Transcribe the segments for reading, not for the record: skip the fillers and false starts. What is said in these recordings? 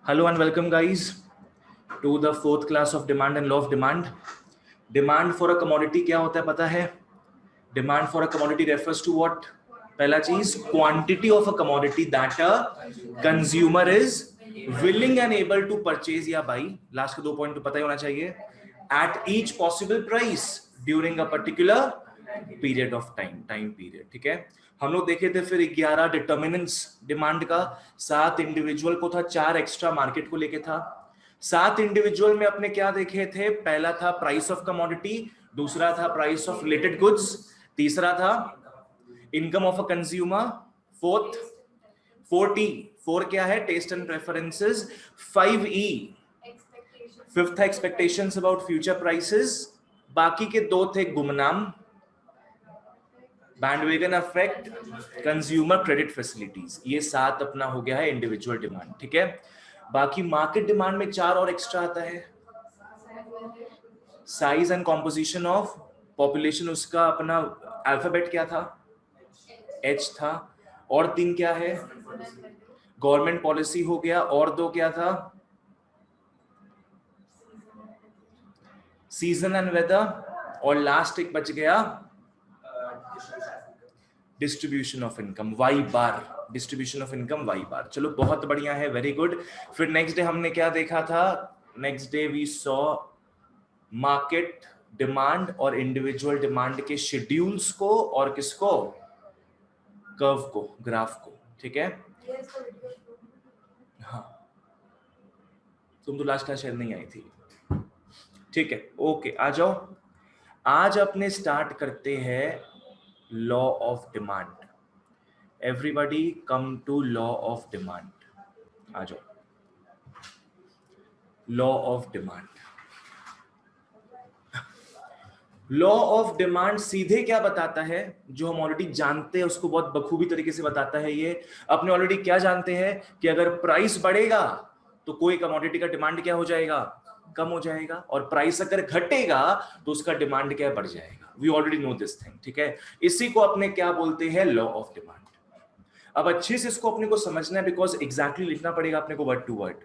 Hello and welcome, guys, to the fourth class of demand and law of demand. Demand for a commodity क्या होता है पता है? Demand for a commodity refers to what? पहला चीज quantity of a commodity that a consumer is willing and able to purchase या buy. Last के दो पॉइंट तो पता ही होना चाहिए. At each possible price during a particular period of time period. ठीक है. हम लोग देखे थे फिर 11 डिटर्मिनेंट्स डिमांड का, 7 इंडिविजुअल को था, 4 एक्स्ट्रा मार्केट को लेके था। 7 इंडिविजुअल में अपने क्या देखे थे? पहला था प्राइस ऑफ कमोडिटी, दूसरा था प्राइस ऑफ रिलेटेड गुड्स, तीसरा था income of a consumer, fourth 4 क्या है? Taste and preferences. 5E fifth expectations about future prices. बाकी के दो थे गुमनाम, bandwagon effect, consumer credit facilities. ये 7 अपना हो गया है इंडिविजुअल डिमांड। ठीक है, बाकी मार्केट डिमांड में 4 और एक्स्ट्रा आता है। Size and composition of population, उसका अपना अल्फाबेट क्या था? H था। और 3 क्या है? गवर्नमेंट पॉलिसी हो गया। और 2 क्या था? Season and weather. और लास्ट एक बच गया distribution of income, Y bar. Distribution of income Y bar. चलो बहुत बढ़िया है, वेरी गुड। फिर नेक्स्ट डे हमने क्या देखा था? Next day we saw market demand और इंडिविजुअल डिमांड के शेड्यूल्स को, और किसको? कर्व को, ग्राफ को। ठीक है, हाँ, तुम तो लास्ट क्लास शायद नहीं आई थी। ठीक है, ओके, आ जाओ। आज अपने स्टार्ट करते हैं law of demand. Everybody come to law of demand. आ जाओ। Law of demand. Law of demand सीधे क्या बताता है? जो हम ऑलरेडी जानते हैं उसको बहुत बखूबी तरीके से बताता है। ये अपने ऑलरेडी क्या जानते हैं कि अगर प्राइस बढ़ेगा तो कोई कमोडिटी का डिमांड क्या हो जाएगा? कम हो जाएगा। और प्राइस अगर घटेगा तो उसका डिमांड क्या बढ़ जाएगा। We already know this thing. ठीक है, इसी को अपने क्या बोलते हैं? Law of demand. अब अच्छे से इसको अपने को समझना है, बिकॉज एग्जैक्टली लिखना पड़ेगा अपने को word to word.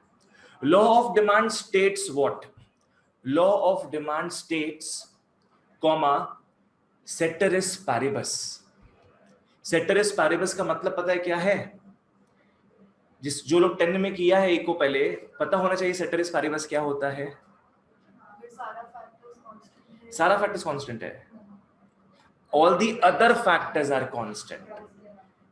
Law of demand states what? Law of demand states comma ceteris paribus. सेटरिस पैरिबस का मतलब पता है क्या है? जो लोग 10 में किया है एक को पहले पता होना चाहिए सेटरिस पैरिबस क्या होता है। सारा फैक्टर्स कांस्टेंट है, all the other factors are constant.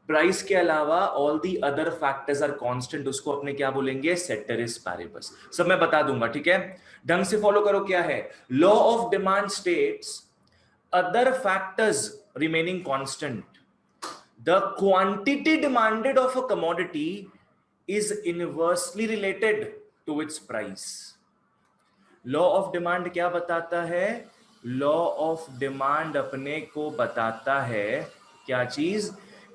Price के अलावा all the other factors are constant, उसको अपने क्या बोलेंगे? Ceteris paribus. सब मैं बता दूंगा, ठीक है, ढंग से फॉलो करो। क्या है? Law of demand states other factors remaining constant, the quantity demanded of a commodity is inversely related to its price. Law of demand क्या बताता है? Law of demand अपने को बताता है क्या चीज?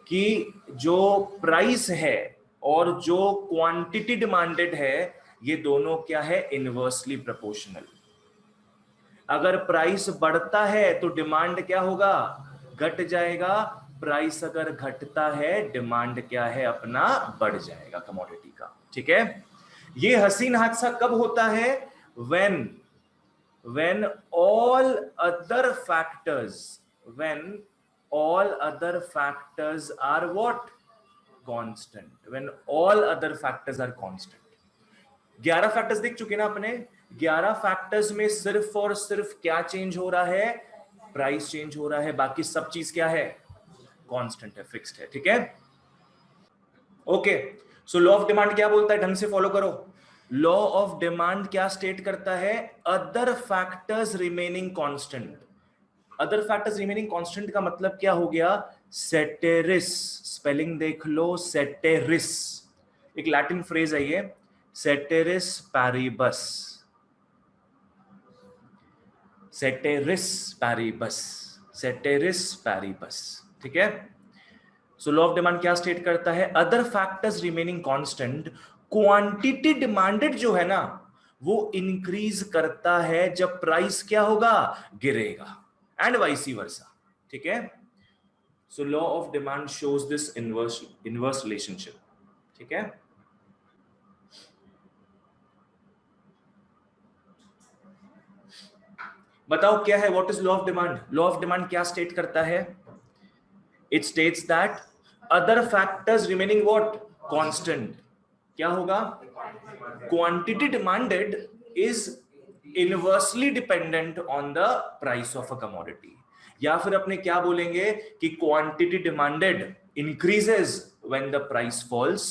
कि जो प्राइस है और जो क्वांटिटी डिमांडेड है, ये दोनों क्या है? Inversely proportional. अगर प्राइस बढ़ता है तो डिमांड क्या होगा? घट जाएगा। प्राइस अगर घटता है डिमांड क्या है? अपना बढ़ जाएगा कमोडिटी का। ठीक है, ये हसीन हादसा कब होता है? when all other factors are what? Constant. when all other factors are constant. 11 factors देख चुके ना अपने। 11 फैक्टर्स में सिर्फ और सिर्फ क्या चेंज हो रहा है? प्राइस चेंज हो रहा है। बाकी सब चीज क्या है? कांस्टेंट है, फिक्स्ड है। ठीक है, okay. So law of demand क्या बोलता है? ढंग से फॉलो करो। लॉ ऑफ डिमांड क्या स्टेट करता है? Other factors remaining constant. Other factors remaining constant का मतलब क्या हो गया? सेटेरिस। स्पेलिंग देख लो, सेटेरिस एक लैटिन फ्रेज है ये। सेटेरिस paribus, ceteris paribus, ceteris paribus. ठीक है, सो लॉ ऑफ डिमांड क्या स्टेट करता है? Other factors remaining constant, quantity demanded जो है ना वो इंक्रीज करता है जब प्राइस क्या होगा? गिरेगा, एंड वाइस वर्सा। ठीक है, so law of demand shows this inverse relationship. ठीक है, बताओ क्या है, what is law of demand? Law of demand क्या स्टेट करता है? It states that other factors remaining what? Constant. क्या होगा? Quantity demanded is inversely dependent on the price of a commodity. या फिर अपने क्या बोलेंगे कि quantity demanded increases when the price falls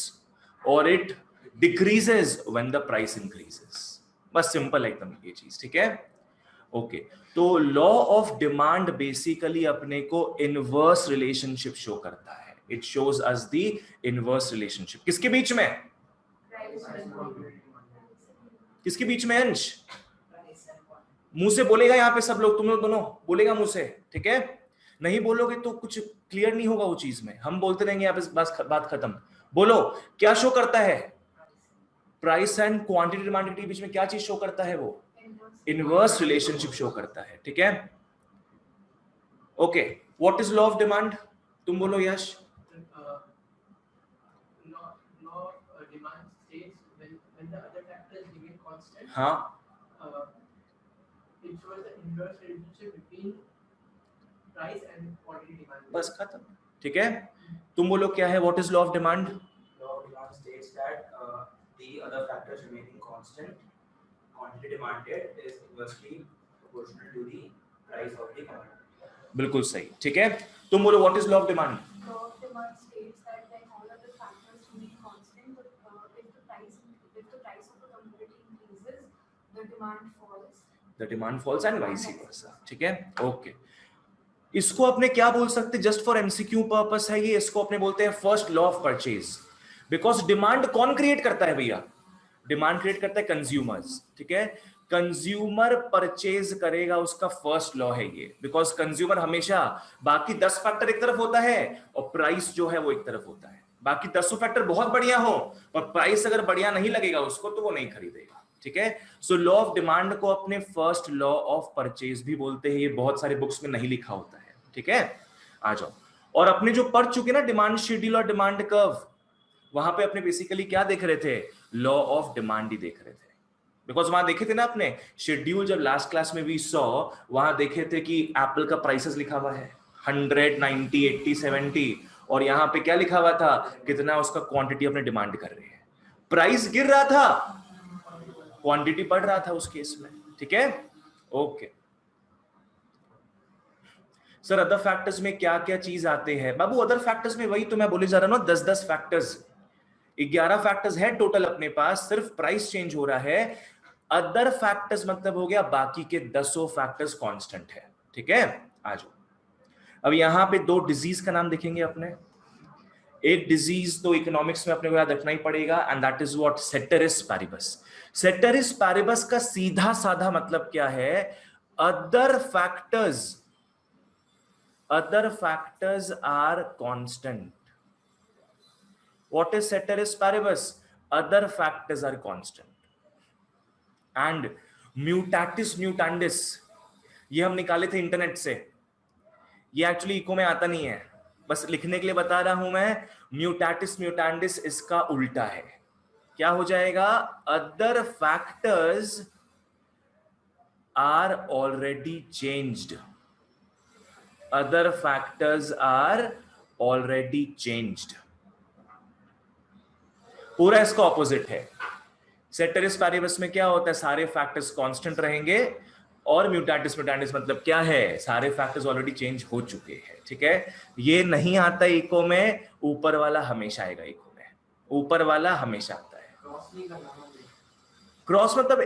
और it decreases when the price increases. बस सिंपल है एकदम ये चीज, ठीक है? ओके, तो लॉ ऑफ डिमांड बेसिकली अपने को इनवर्स रिलेशनशिप शो करता है। It shows us the inverse relationship किसके बीच में? किसके बीच में अंश? मुंह से बोलेगा यहाँ पे सब लोग, तुम लोग दोनों बोलेगा मुंह से, ठीक है? नहीं बोलोगे तो कुछ क्लियर नहीं होगा वो चीज में, हम बोलते रहेंगे यहाँ पे, बात खत्म। बोलो क्या शो करता है? प्राइस एंड क्वांटिटी डिमांड के बीच में क्या चीज शो करता है? वो इनवर्स रिलेशनशिप शो करता है, ठीक है? Okay, what is law of demand? तुम बोलो यश। हाँ, बस खत्म, ठीक है? तुम बोलो क्या है, what is law of demand? Law of demand states that the other factors remaining constant, quantity demanded is inversely proportional to the price of the commodity. बिल्कुल सही, ठीक है? तुम बोलो what is law of demand? Law of demand states that when all other factors remain constant, if the price of a commodity increases, the demand falls. The demand falls and vice versa, ठीक है? Okay, इसको अपने क्या बोल सकते, just for MCQ purpose है ये, इसको अपने बोलते हैं first law of purchase. Because demand कौन क्रिएट करता है भैया? डिमांड क्रिएट करता है कंज्यूमर्स, ठीक है? कंज्यूमर परचेज करेगा, उसका फर्स्ट लॉ है ये। बिकॉज कंज्यूमर हमेशा, बाकी 10 फैक्टर एक तरफ होता है और प्राइस जो है वो एक तरफ होता है। बाकी 10 फैक्टर बहुत बढ़िया हो और प्राइस अगर बढ़िया नहीं लगेगा उसको तो वो नहीं खरीदेगा, ठीक है? सो लॉ ऑफ डिमांड को अपने फर्स्ट लॉ ऑफ परचेज भी बोलते हैं। ये बहुत सारे बुक्स में नहीं लिखा होता है, ठीक है? आ जाओ, और अपने जो पढ़ चुके ना डिमांड शेड्यूल और डिमांड कर्व, वहां पे अपने बेसिकली क्या देख रहे थे? लॉ ऑफ डिमांड ही देख रहे थे। बिकॉज वहां देखे थे ना अपने शेड्यूल, जब लास्ट क्लास में भी सॉ, वहां देखे थे कि एप्पल का प्राइसेस लिखा हुआ है 100, 90, 80, 70, और यहां पे क्या लिखा हुआ था? कितना उसका क्वांटिटी अपने डिमांड कर रहे हैं। प्राइस गिर रहा था, क्वांटिटी बढ़ रहा था उस केस में, ठीक है? ओके सर, अदर फैक्टर्स में क्या क्या चीज आते हैं बाबू? अदर फैक्टर्स में वही तो मैं बोले जा रहा हूं, 10-10 फैक्टर्स, 11 फैक्टर्स है टोटल अपने पास, सिर्फ प्राइस चेंज हो रहा है। अदर फैक्टर्स मतलब हो गया बाकी के 10 फैक्टर्स कांस्टेंट है, ठीक है? आ जाओ, अब यहां पे 2 डिजीज का नाम देखेंगे अपने। एक डिजीज तो इकोनॉमिक्स में अपने को याद रखना ही पड़ेगा, and that is what? Ceteris paribus. Ceteris paribus का सीधा साधा मतलब क्या है? Other factors are constant. What is ceteris paribus? Other factors are constant. And mutatis mutandis, ये हम निकाले थे इंटरनेट से, ये एक्चुअली इको में आता नहीं है, बस लिखने के लिए बता रहा हूं मैं। म्यूटाटिस म्यूटांडिस इसका उल्टा है, क्या हो जाएगा? Other factors are already changed. Other factors are already changed, पूरा इसका ऑपोजिट है। सेटेरिस पैरिबस में क्या होता है? सारे फैक्टर्स कांस्टेंट रहेंगे, और म्यूटाटिस म्यूटांडिस मतलब क्या है? सारे फैक्टर्स ऑलरेडी चेंज हो चुके हैं, ठीक है? ये नहीं आता इको में, ऊपर वाला हमेशा आएगा इको में, ऊपर वाला हमेशा आता है। क्रॉस मतलब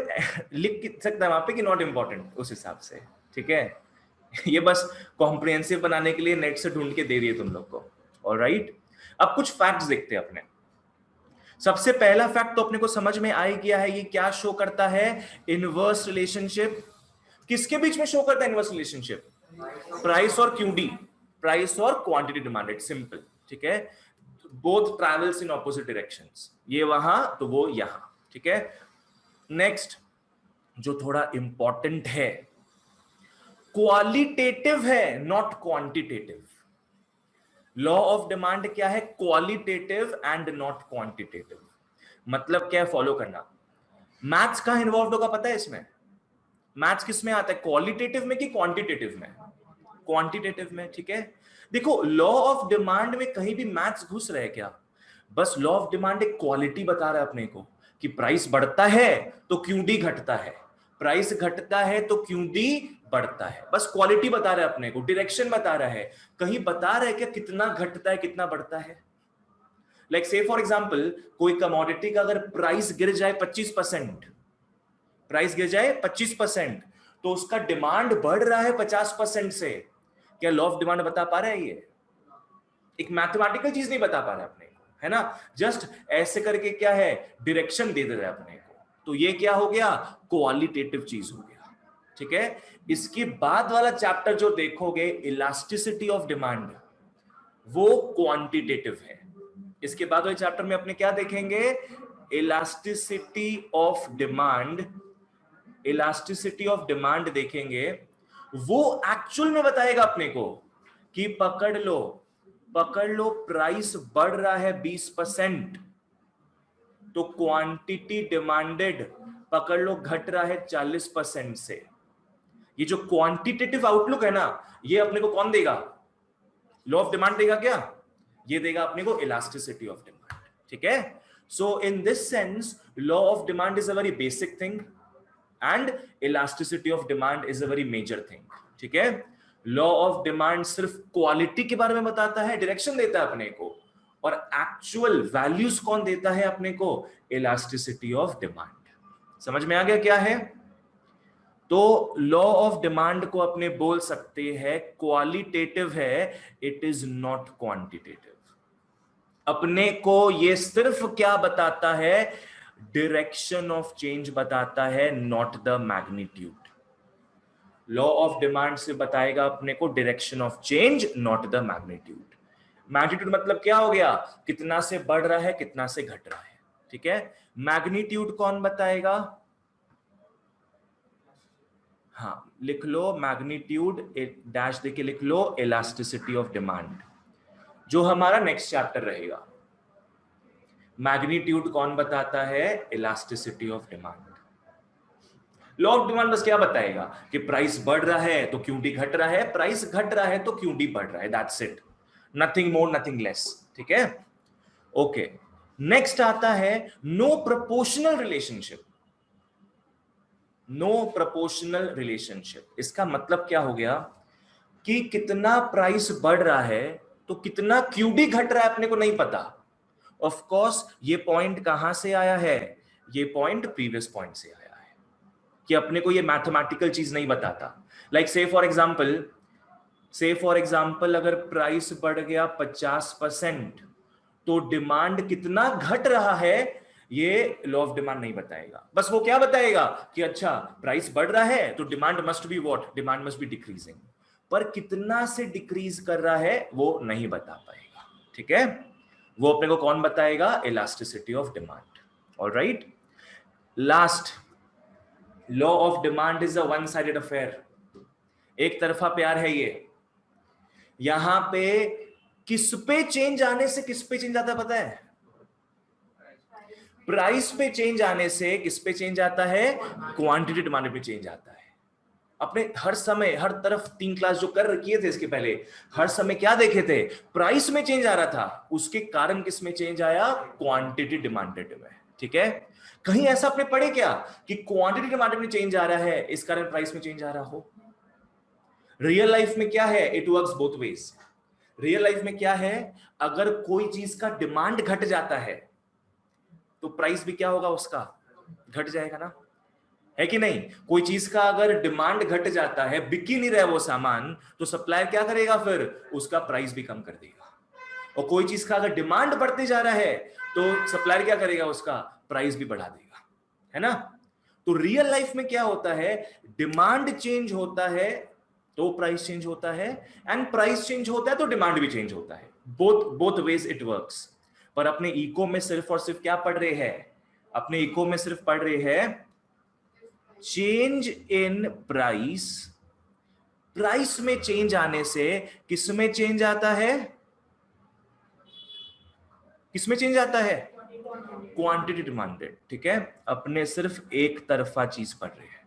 लिख सकता है वहां पे कि नॉट इंपॉर्टेंट, उस हिसाब से, ठीक है? ये बस कॉम्प्रिहेंसिव बनाने के लिए नेट से ढूंढ के दे रही है तुम लोग को, ऑलराइट? अब कुछ फैक्ट्स देखते हैं अपने। सबसे पहला फैक्ट तो अपने को समझ में आ गया है, ये क्या शो करता है? Inverse relationship. किसके बीच में शो करता है इनवर्स रिलेशनशिप? प्राइस और क्यूडी, प्राइस और क्वांटिटी डिमांडेड, सिंपल, ठीक है? Both travels in opposite directions, ये वहां तो वो यहां, ठीक है? नेक्स्ट जो थोड़ा इंपॉर्टेंट है, क्वालिटेटिव है not quantitative. Law of demand क्या है? Qualitative and not quantitative. मतलब क्या है? फॉलो करना। मैथ्स का इन्वॉल्व होगा पता है इसमें? मैथ्स किस में आता है, क्वालिटेटिव में कि क्वांटिटेटिव में? क्वांटिटेटिव में, ठीक है। देखो लॉ ऑफ डिमांड में कहीं भी मैथ्स घुस रहे क्या? बस लॉ ऑफ डिमांड एक क्वालिटी बता रहा है अपने को कि प्राइस बढ़ता है तो क्यू डी घटता है, प्राइस घटता है तो क्यू डी बढ़ता है। बस क्वालिटी बता रहा है अपने को, डायरेक्शन बता रहा है। कहीं बता रहा है क्या कितना घटता है कितना बढ़ता है? लाइक से फॉर एग्जांपल कोई कमोडिटी का अगर प्राइस गिर जाए 25%, प्राइस गिर जाए 25%, तो उसका डिमांड बढ़ रहा है 50% से। क्या लॉ ऑफ डिमांड बता पा रहा है? ये एक मैथमेटिकल चीज नहीं बता पा रहा है अपने को, है ना। जस्ट ऐसे करके क्या है, डायरेक्शन दे रहा है अपने को। तो ये क्या हो गया, क्वालिटेटिव चीज हो गया, ठीक है। इसके बाद वाला चैप्टर जो देखोगे इलास्टिसिटी ऑफ डिमांड, वो क्वांटिटेटिव है। इसके बाद वाले चैप्टर में अपने क्या देखेंगे, elasticity of demand. Elasticity of demand देखेंगे, वो एक्चुअल में बताएगा अपने को कि पकड़ लो प्राइस बढ़ रहा है 20%, तो क्वांटिटी डिमांडेड पकड़ लो घट रहा है 40% से। ये जो क्वांटिटेटिव आउटलुक है ना, ये अपने को कौन देगा, लॉ ऑफ डिमांड देगा क्या? ये देगा अपने को इलास्टिसिटी ऑफ डिमांड, ठीक है। So in this sense law of demand is a very basic thing and elasticity of demand is a very major thing, ठीक है। लॉ ऑफ डिमांड सिर्फ क्वालिटी के बारे में बताता है, डायरेक्शन देता है अपने को, और एक्चुअल वैल्यूज कौन देता है अपने को, इलास्टिसिटी ऑफ डिमांड। समझ में आ गया क्या है? तो लॉ ऑफ डिमांड को अपने बोल सकते हैं क्वालिटेटिव है, इट इज नॉट क्वांटिटेटिव। अपने को ये सिर्फ क्या बताता है, डायरेक्शन ऑफ चेंज बताता है, not the magnitude. Law of demand से बताएगा अपने को direction of change, not the magnitude. Magnitude मतलब क्या हो गया, कितना से बढ़ रहा है कितना से घट रहा है, ठीक है। मैग्नीट्यूड कौन बताएगा? हाँ लिख लो मैग्नीट्यूड, डैश देके लिख लो इलास्टिसिटी ऑफ डिमांड, जो हमारा नेक्स्ट चैप्टर रहेगा। मैग्नीट्यूड कौन बताता है, elasticity of demand. Law of demand बस क्या बताएगा कि प्राइस बढ़ रहा है तो क्यूडी घट रहा है, प्राइस घट रहा है तो क्यूडी बढ़ रहा है, that's it, nothing more nothing less, ठीक है। ओके, नेक्स्ट आता है no proportional relationship. No proportional relationship, इसका मतलब क्या हो गया कि कितना प्राइस बढ़ रहा है तो कितना क्यूडी घट रहा है अपने को नहीं पता। ऑफ कोर्स ये पॉइंट कहां से आया है, ये पॉइंट प्रीवियस पॉइंट से आया है कि अपने को ये मैथमेटिकल चीज नहीं बताता। लाइक से फॉर एग्जांपल अगर प्राइस बढ़ गया 50% तो डिमांड कितना घट रहा है ये लॉ ऑफ डिमांड नहीं बताएगा। बस वो क्या बताएगा कि अच्छा प्राइस बढ़ रहा है तो demand must be what, demand must be decreasing, पर कितना से डिक्रीज कर रहा है वो नहीं बता पाएगा, ठीक है। वो अपने को कौन बताएगा, elasticity of demand. Alright, last, law of demand is a one sided affair, एक तरफा प्यार है ये। यहां पे किस पे चेंज आने से किस पे चेंज आता है पता है, प्राइस पे चेंज आने से किस पे चेंज आता है, क्वांटिटी डिमांड पे चेंज आता है। अपने हर समय हर तरफ 3 क्लास जो कर किए थे इसके पहले, हर समय क्या देखे थे, प्राइस में चेंज आ रहा था, उसके कारण किस में चेंज आया, क्वांटिटी डिमांडेड में, ठीक है। कहीं ऐसा आपने पढ़े क्या कि क्वांटिटी डिमांडेड में चेंज आ रहा है इस कारण प्राइस में चेंज आ रहा हो? रियल लाइफ में क्या है, it works both ways. Real life में क्या है, अगर कोई चीज का डिमांड घट जाता है तो प्राइस भी क्या होगा, उसका घट जाएगा ना, है कि नहीं। कोई चीज का अगर डिमांड घट जाता है, बिक ही नहीं रहा वो सामान, तो सप्लायर क्या करेगा, फिर उसका प्राइस भी कम कर देगा। और कोई चीज का अगर डिमांड बढ़ते जा रहा है तो सप्लायर क्या करेगा, उसका प्राइस भी बढ़ा देगा, है ना। तो रियल लाइफ में क्या होता है, डिमांड चेंज होता है तो प्राइस चेंज होता है, एंड प्राइस चेंज होता है तो डिमांड भी चेंज होता है। Both ways it works. पर अपने इको में सिर्फ और सिर्फ क्या पढ़ रहे हैं, अपने इको में सिर्फ पढ़ रहे हैं चेंज इन प्राइस। प्राइस में चेंज आने से किस में चेंज आता है, किस में चेंज आता है, क्वांटिटी डिमांडेड, ठीक है। अपने सिर्फ एक तरफा चीज पढ़ रहे हैं,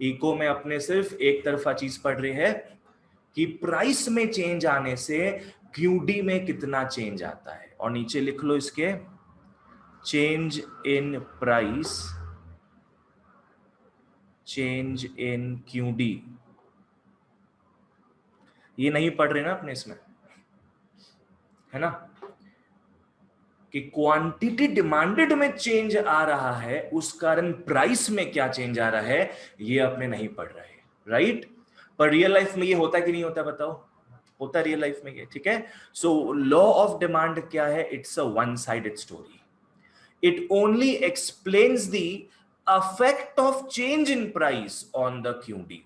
इको में अपने सिर्फ एक तरफा चीज पढ़ रहे हैं कि प्राइस में चेंज आने से क्यूडी में कितना चेंज आता है, और नीचे लिख लो इसके change in price, change in QD. ये नहीं पढ़ रहे ना अपने इसमें, है ना, कि क्वांटिटी डिमांडेड में चेंज आ रहा है, उस कारण प्राइस में क्या चेंज आ रहा है ये अपने नहीं पढ़ रहे, राइट। पर रियल लाइफ में ये होता कि नहीं होता, बताओ, होता रियल लाइफ में ये, ठीक है। सो लॉ ऑफ डिमांड क्या है, it's a one sided story, it only explains the effect of change in price on the QD.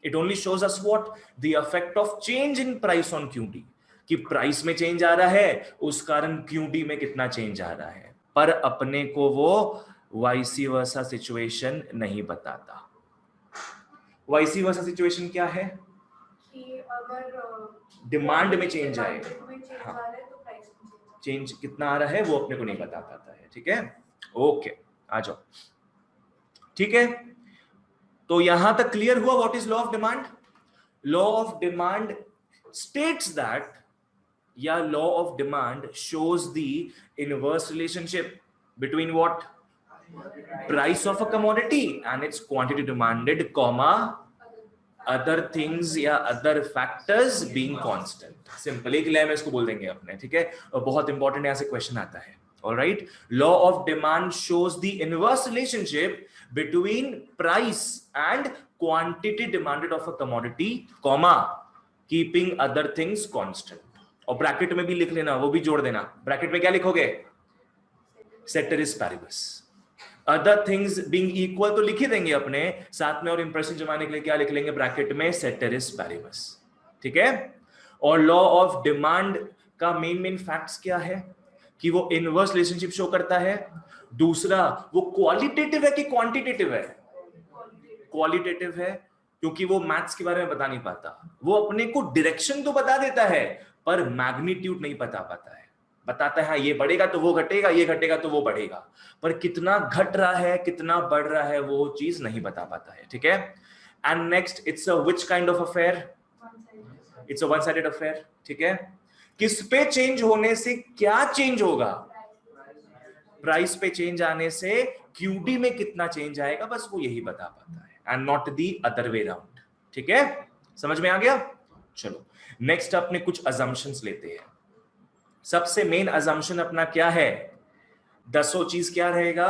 It only shows us what? The effect of change in price on QD. कि price में change आ रहा है, उस कारण QD में कितना change आ रहा है, पर अपने को वो वाइसी वर्सा सिचुएशन नहीं बताता। वाइसी वर्सा सिचुएशन क्या है, कि अगर डिमांड में चेंज आए, हाँ, तो प्राइस में चेंज कितना आ रहा है वो अपने को नहीं बता पाता है, ठीक है। ओके, आ जाओ, ठीक है। तो यहां तक क्लियर हुआ what is law of demand. Law of demand states that, या law of demand shows the inverse relationship between what, price of a commodity and its quantity demanded, comma other things या other factors being constant. Simple एक लय में इसको बोल देंगे अपने, ठीक है। और बहुत इंपॉर्टेंट यहां से क्वेश्चन आता है, alright. Law of demand shows the inverse relationship between price and quantity demanded of a commodity, comma keeping other things constant। और ब्रैकेट में भी लिख लेना, वो भी जोड़ देना। ब्रैकेट में क्या लिखोगे, ceteris paribus। Other things being equal तो लिख ही देंगे अपने साथ में, और इंप्रेशन जमाने के लिए क्या लिख लेंगे ब्रैकेट में, ceteris paribus, ठीक है। और लॉ ऑफ डिमांड का मेन फैक्ट्स क्या है, कि वो इनवर्स रिलेशनशिप शो करता है। दूसरा, वो क्वालिटेटिव है कि क्वांटिटेटिव है, क्वालिटेटिव है, क्योंकि वो मैथ्स के बारे में बता नहीं पाता, वो अपने को डायरेक्शन तो बता देता है पर मैग्नीट्यूड नहीं बता पाता है। बताता है ये बढ़ेगा तो वो घटेगा, ये घटेगा तो वो बढ़ेगा, पर कितना घट रहा है कितना बढ़ रहा है वो चीज नहीं बता पाता है, ठीक है। And next, it's a which kind of affair, it's a one sided affair, ठीक है। किस पे चेंज होने से क्या चेंज होगा, प्राइस पे चेंज आने से क्यूडी में कितना चेंज आएगा, बस वो यही बता पाता है, and not the other way round, ठीक है। समझ में आ गया। चलो नेक्स्ट अपने कुछ अजम्पशंस लेते हैं। सबसे मेन अजम्पशन अपना क्या है, दसों चीज क्या रहेगा,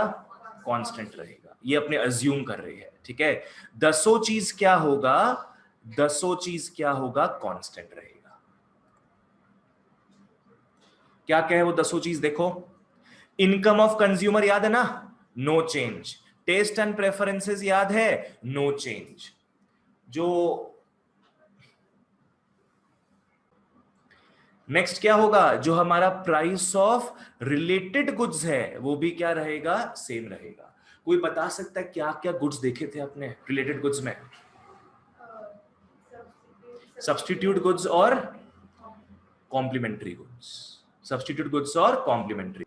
कांस्टेंट रहेगा, ये अपने अज्यूम कर रहे हैं, ठीक है। दसों चीज क्या होगा, दसों चीज क्या होगा, कांस्टेंट रहेगा। क्या क्या है वो दसों चीज, देखो, इनकम ऑफ कंज्यूमर याद है ना, no change. Taste and preferences याद है, नो चेंज। जो नेक्स्ट क्या होगा, जो हमारा प्राइस ऑफ रिलेटेड गुड्स है वो भी क्या रहेगा, सेम रहेगा। कोई बता सकता है क्या क्या गुड्स देखे थे अपने रिलेटेड गुड्स में, सब्स्टिट्यूट गुड्स और कॉम्प्लीमेंट्री गुड्स, सब्स्टिट्यूट गुड्स और complementary.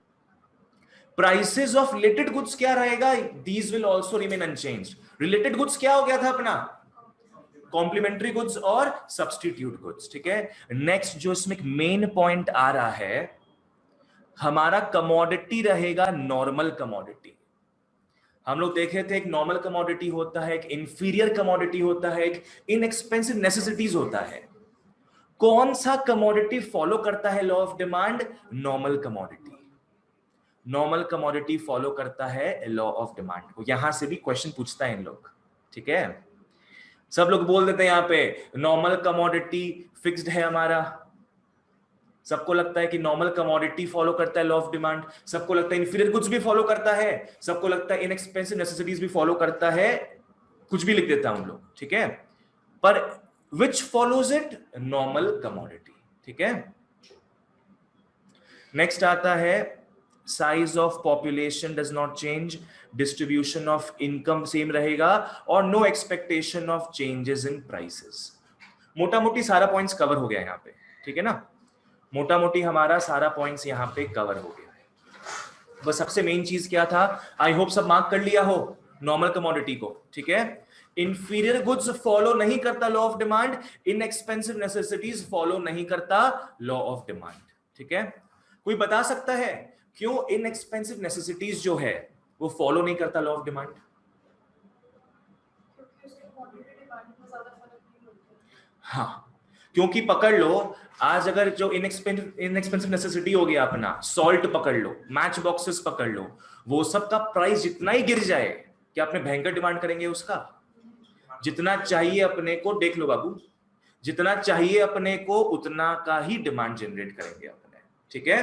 Prices of related goods क्या रहेगा, these will also remain unchanged. Related goods क्या हो गया था अपना, कॉम्प्लीमेंट्री गुड्स और सब्स्टिट्यूट गुड्स, ठीक है। नेक्स्ट जो इसमें एक मेन पॉइंट आ रहा है, हमारा कमोडिटी रहेगा नॉर्मल कमोडिटी। हम लोग देखे थे एक नॉर्मल कमोडिटी होता है, एक इंफीरियर कमोडिटी होता है, एक इनएक्सपेंसिव नेसेसिटीज होता है। कौन सा कमोडिटी फॉलो करता है law of demand, normal commodity. Normal commodity follow करता है लॉ ऑफ डिमांड को। यहां से भी क्वेश्चन पूछता है इन लोग, ठीक है। सब लोग बोल देते हैं यहां पे नॉर्मल कमोडिटी फिक्स्ड है हमारा, सबको लगता है कि नॉर्मल कमोडिटी फॉलो करता है लॉ ऑफ डिमांड, सबको लगता है इंफीरियर गुड्स भी फॉलो करता है, सबको लगता है इनएक्सपेंसिव नेसेसिटीज भी फॉलो करता है, कुछ भी लिख देता हूं लोग, ठीक है। पर which follows it, normal commodity, ठीक है। नेक्स्ट आता है size of population does not change, distribution of income same रहेगा, और no expectation of changes in prices. मोटा मोटी सारा पॉइंट्स कवर हो गया यहाँ पे, ठीक है ना। मोटा मोटी हमारा सारा पॉइंट्स यहाँ पे कवर हो गया है। बस सबसे मेन चीज क्या था, आई होप सब मार्क कर लिया हो नॉर्मल कमोडिटी को, ठीक है। इंफीरियर गुड्स फॉलो नहीं करता law of demand, inexpensive necessities follow नहीं करता लॉ ऑफ डिमांड। ठीक है, कोई बता सकता है क्यों इनएक्सपेंसिव नेसेसिटीज जो है वो फॉलो नहीं करता लॉ ऑफ डिमांड? क्योंकि उसके क्वांटिटी डिमांड में ज्यादा फर्क नहीं होता। हाँ, क्योंकि पकड़ लो, आज अगर जो इनएक्सपेंसिव नेसेसिटी हो गया अपना, सॉल्ट पकड़ लो, मैच बॉक्सेस पकड़ लो, वो सब का प्राइस जितना ही गिर जाए, क्या अपने भयंकर डिमांड करेंगे उसका? जितना चाहिए अपने को, देख लो बाबू, जितना चाहिए अपने को उतना का ही डिमांड जनरेट करेंगे अपने। ठीक है,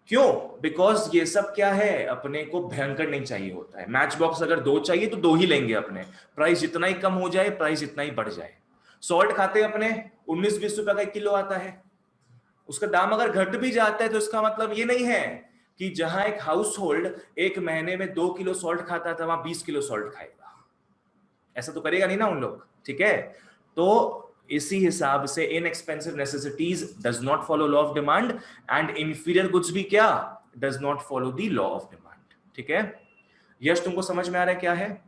क्यों? बिकॉज ये सब क्या है, अपने को भयंकर नहीं चाहिए होता है। मैच बॉक्स अगर 2 चाहिए तो 2 ही लेंगे अपने, प्राइस जितना ही कम हो जाए प्राइस जितना ही बढ़ जाए। सॉल्ट खाते अपने 19-20 रुपए का 1 किलो आता है, उसका दाम अगर घट भी जाता है तो इसका मतलब ये नहीं है कि जहां एक हाउस होल्ड एक महीने में 2 किलो सॉल्ट खाता था वहां 20 किलो सॉल्ट खाएगा, ऐसा तो करेगा नहीं ना उन लोग। ठीक है, तो इसी हिसाब से inexpensive necessities does not follow law of demand and inferior goods भी क्या does not follow the law of demand. ठीक है, यश तुमको समझ में आ रहा है क्या है?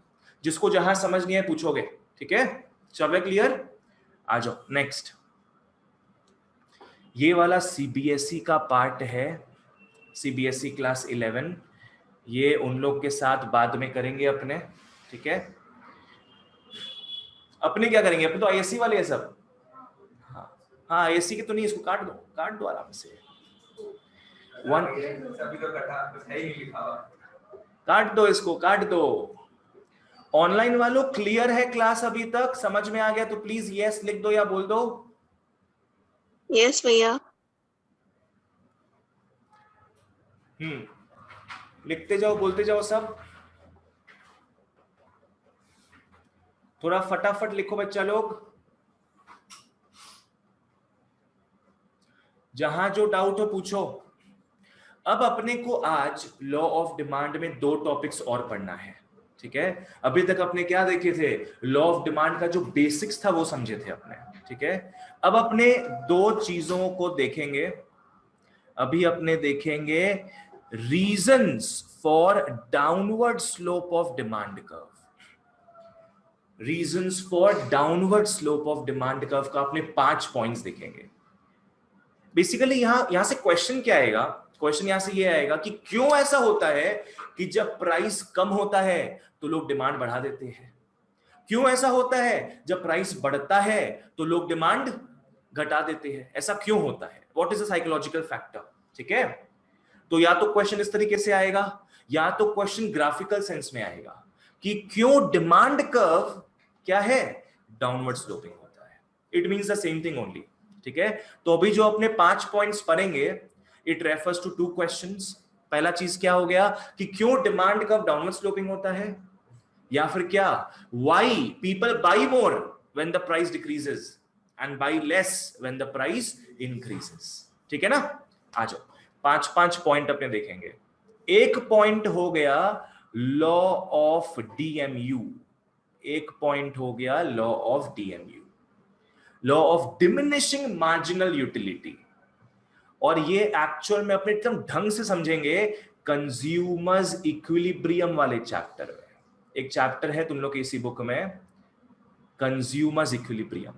जिसको जहां समझ नहीं है पूछोगे। ठीक है, सब क्लियर? आ जाओ नेक्स्ट। ये वाला सीबीएसई का पार्ट है, सीबीएसई क्लास 11, ये उन लोग के साथ बाद में करेंगे अपने। ठीक है, अपने क्या करेंगे, अपने तो आईएससी वाले हैं सब। हाँ हाँ, आईएससी के तो नहीं, इसको काट दो आराम से। सभी को कटा कुछ है ही नहीं लिखा हुआ। काट दो इसको, काट दो। ऑनलाइन वालों क्लियर है क्लास अभी तक, समझ में आ गया तो प्लीज यस लिख दो या बोल दो। यस भैया। लिखते जाओ, बोलते जाओ सब, थोड़ा फटाफट लिखो बच्चा लोग। जहां जो डाउट हो पूछो। अब अपने को आज लॉ ऑफ डिमांड में 2 टॉपिक्स और पढ़ना है। ठीक है, अभी तक अपने क्या देखे थे, लॉ ऑफ डिमांड का जो बेसिक्स था वो समझे थे अपने। ठीक है, अब अपने 2 चीजों को देखेंगे। अभी अपने देखेंगे reasons for downward slope of demand curve. Reasons for downward slope of demand curve का अपने 5 पॉइंट्स देखेंगे। बेसिकली यहां से क्वेश्चन क्या आएगा, क्वेश्चन यहां से ये आएगा कि क्यों ऐसा होता है कि जब प्राइस कम होता है तो लोग डिमांड बढ़ा देते हैं, क्यों ऐसा होता है जब प्राइस बढ़ता है तो लोग डिमांड घटा देते हैं, ऐसा क्यों होता है, what is the psychological factor. ठीक है, तो या तो क्वेश्चन इस तरीके से आएगा या तो क्वेश्चन ग्राफिकल सेंस में आएगा कि क्यों डिमांड कर्व क्या है, डाउनवर्ड स्लोपिंग होता है। It means the same thing only. ठीक है, तो अभी जो अपने 5 पॉइंट्स पढ़ेंगे इट रेफर्स टू 2 क्वेश्चंस। पहला चीज क्या हो गया कि क्यों डिमांड कर्व डाउनवर्ड स्लोपिंग होता है, या फिर क्या why people buy more when the price decreases and buy less when the price increases. ठीक है ना, आ जाओ 5 पॉइंट अपने देखेंगे। एक पॉइंट हो गया लॉ ऑफ डीएमयू, एक पॉइंट हो गया law of DMU, law of diminishing marginal utility, और ये एक्चुअल में अपने एकदम ढंग से समझेंगे कंज्यूमर्स इक्विलिब्रियम वाले चैप्टर में। एक चैप्टर है तुम लोग की इसी बुक में, कंज्यूमर्स इक्विलिब्रियम।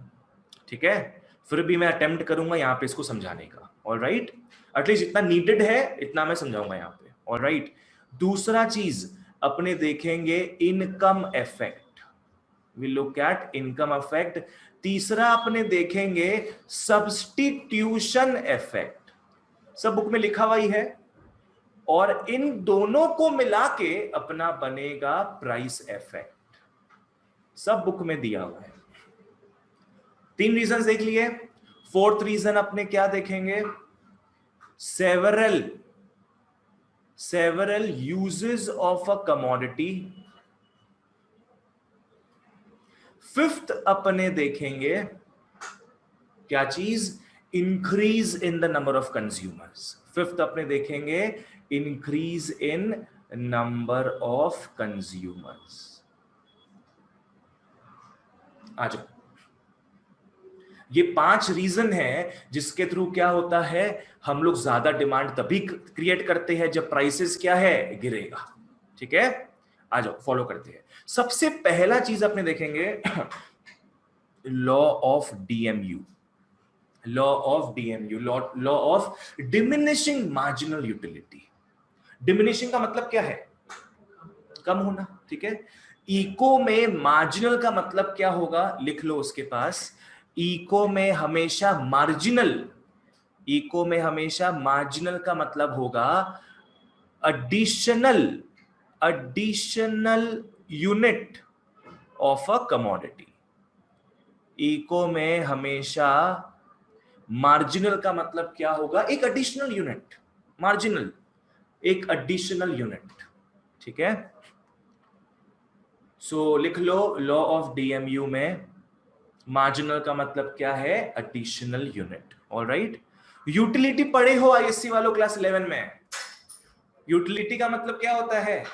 ठीक है, फिर भी मैं अटेम्प्ट करूंगा यहां पे इसको समझाने का। ऑलराइट, एटलीस्ट जितना नीडेड है इतना मैं समझाऊंगा यहां पे। ऑलराइट, दूसरा चीज अपने देखेंगे income effect, we look at income effect. तीसरा अपने देखेंगे सब्स्टिट्यूशन इफेक्ट, सब बुक में लिखा हुआ ही है, और इन दोनों को मिला के अपना बनेगा प्राइस इफेक्ट, सब बुक में दिया हुआ है। 3 रीजन देख लिए। 4th रीजन अपने क्या देखेंगे, several uses of a commodity। 5th अपने देखेंगे क्या चीज, increase in the number of consumers. 5th अपने देखेंगे increase in number of consumers. आ जाओ, ये 5 रीजन है जिसके थ्रू क्या होता है, हम लोग ज्यादा डिमांड तभी क्रिएट करते हैं जब प्राइसेस क्या है, गिरेगा। ठीक है, आ जाओ फॉलो करते हैं। सबसे पहला चीज अपने देखेंगे law of DMU, law of DMU, law of diminishing marginal utility. Diminishing का मतलब क्या है? कम होना, ठीक है। इको में मार्जिनल का मतलब क्या होगा? लिख लो उसके पास, इको में हमेशा मार्जिनल, इको में हमेशा मार्जिनल का मतलब होगा additional unit of a commodity. Eco में हमेशा मार्जिनल का मतलब क्या होगा? एक एडिशनल यूनिट, मार्जिनल एक एडिशनल यूनिट, ठीक है। सो लिख लो लॉ ऑफ डीएमयू में मार्जिनल का मतलब क्या है? Additional unit. ऑलराइट, यूटिलिटी पढ़े हो आईएससी वालों क्लास 11 में? यूटिलिटी का मतलब क्या होता है?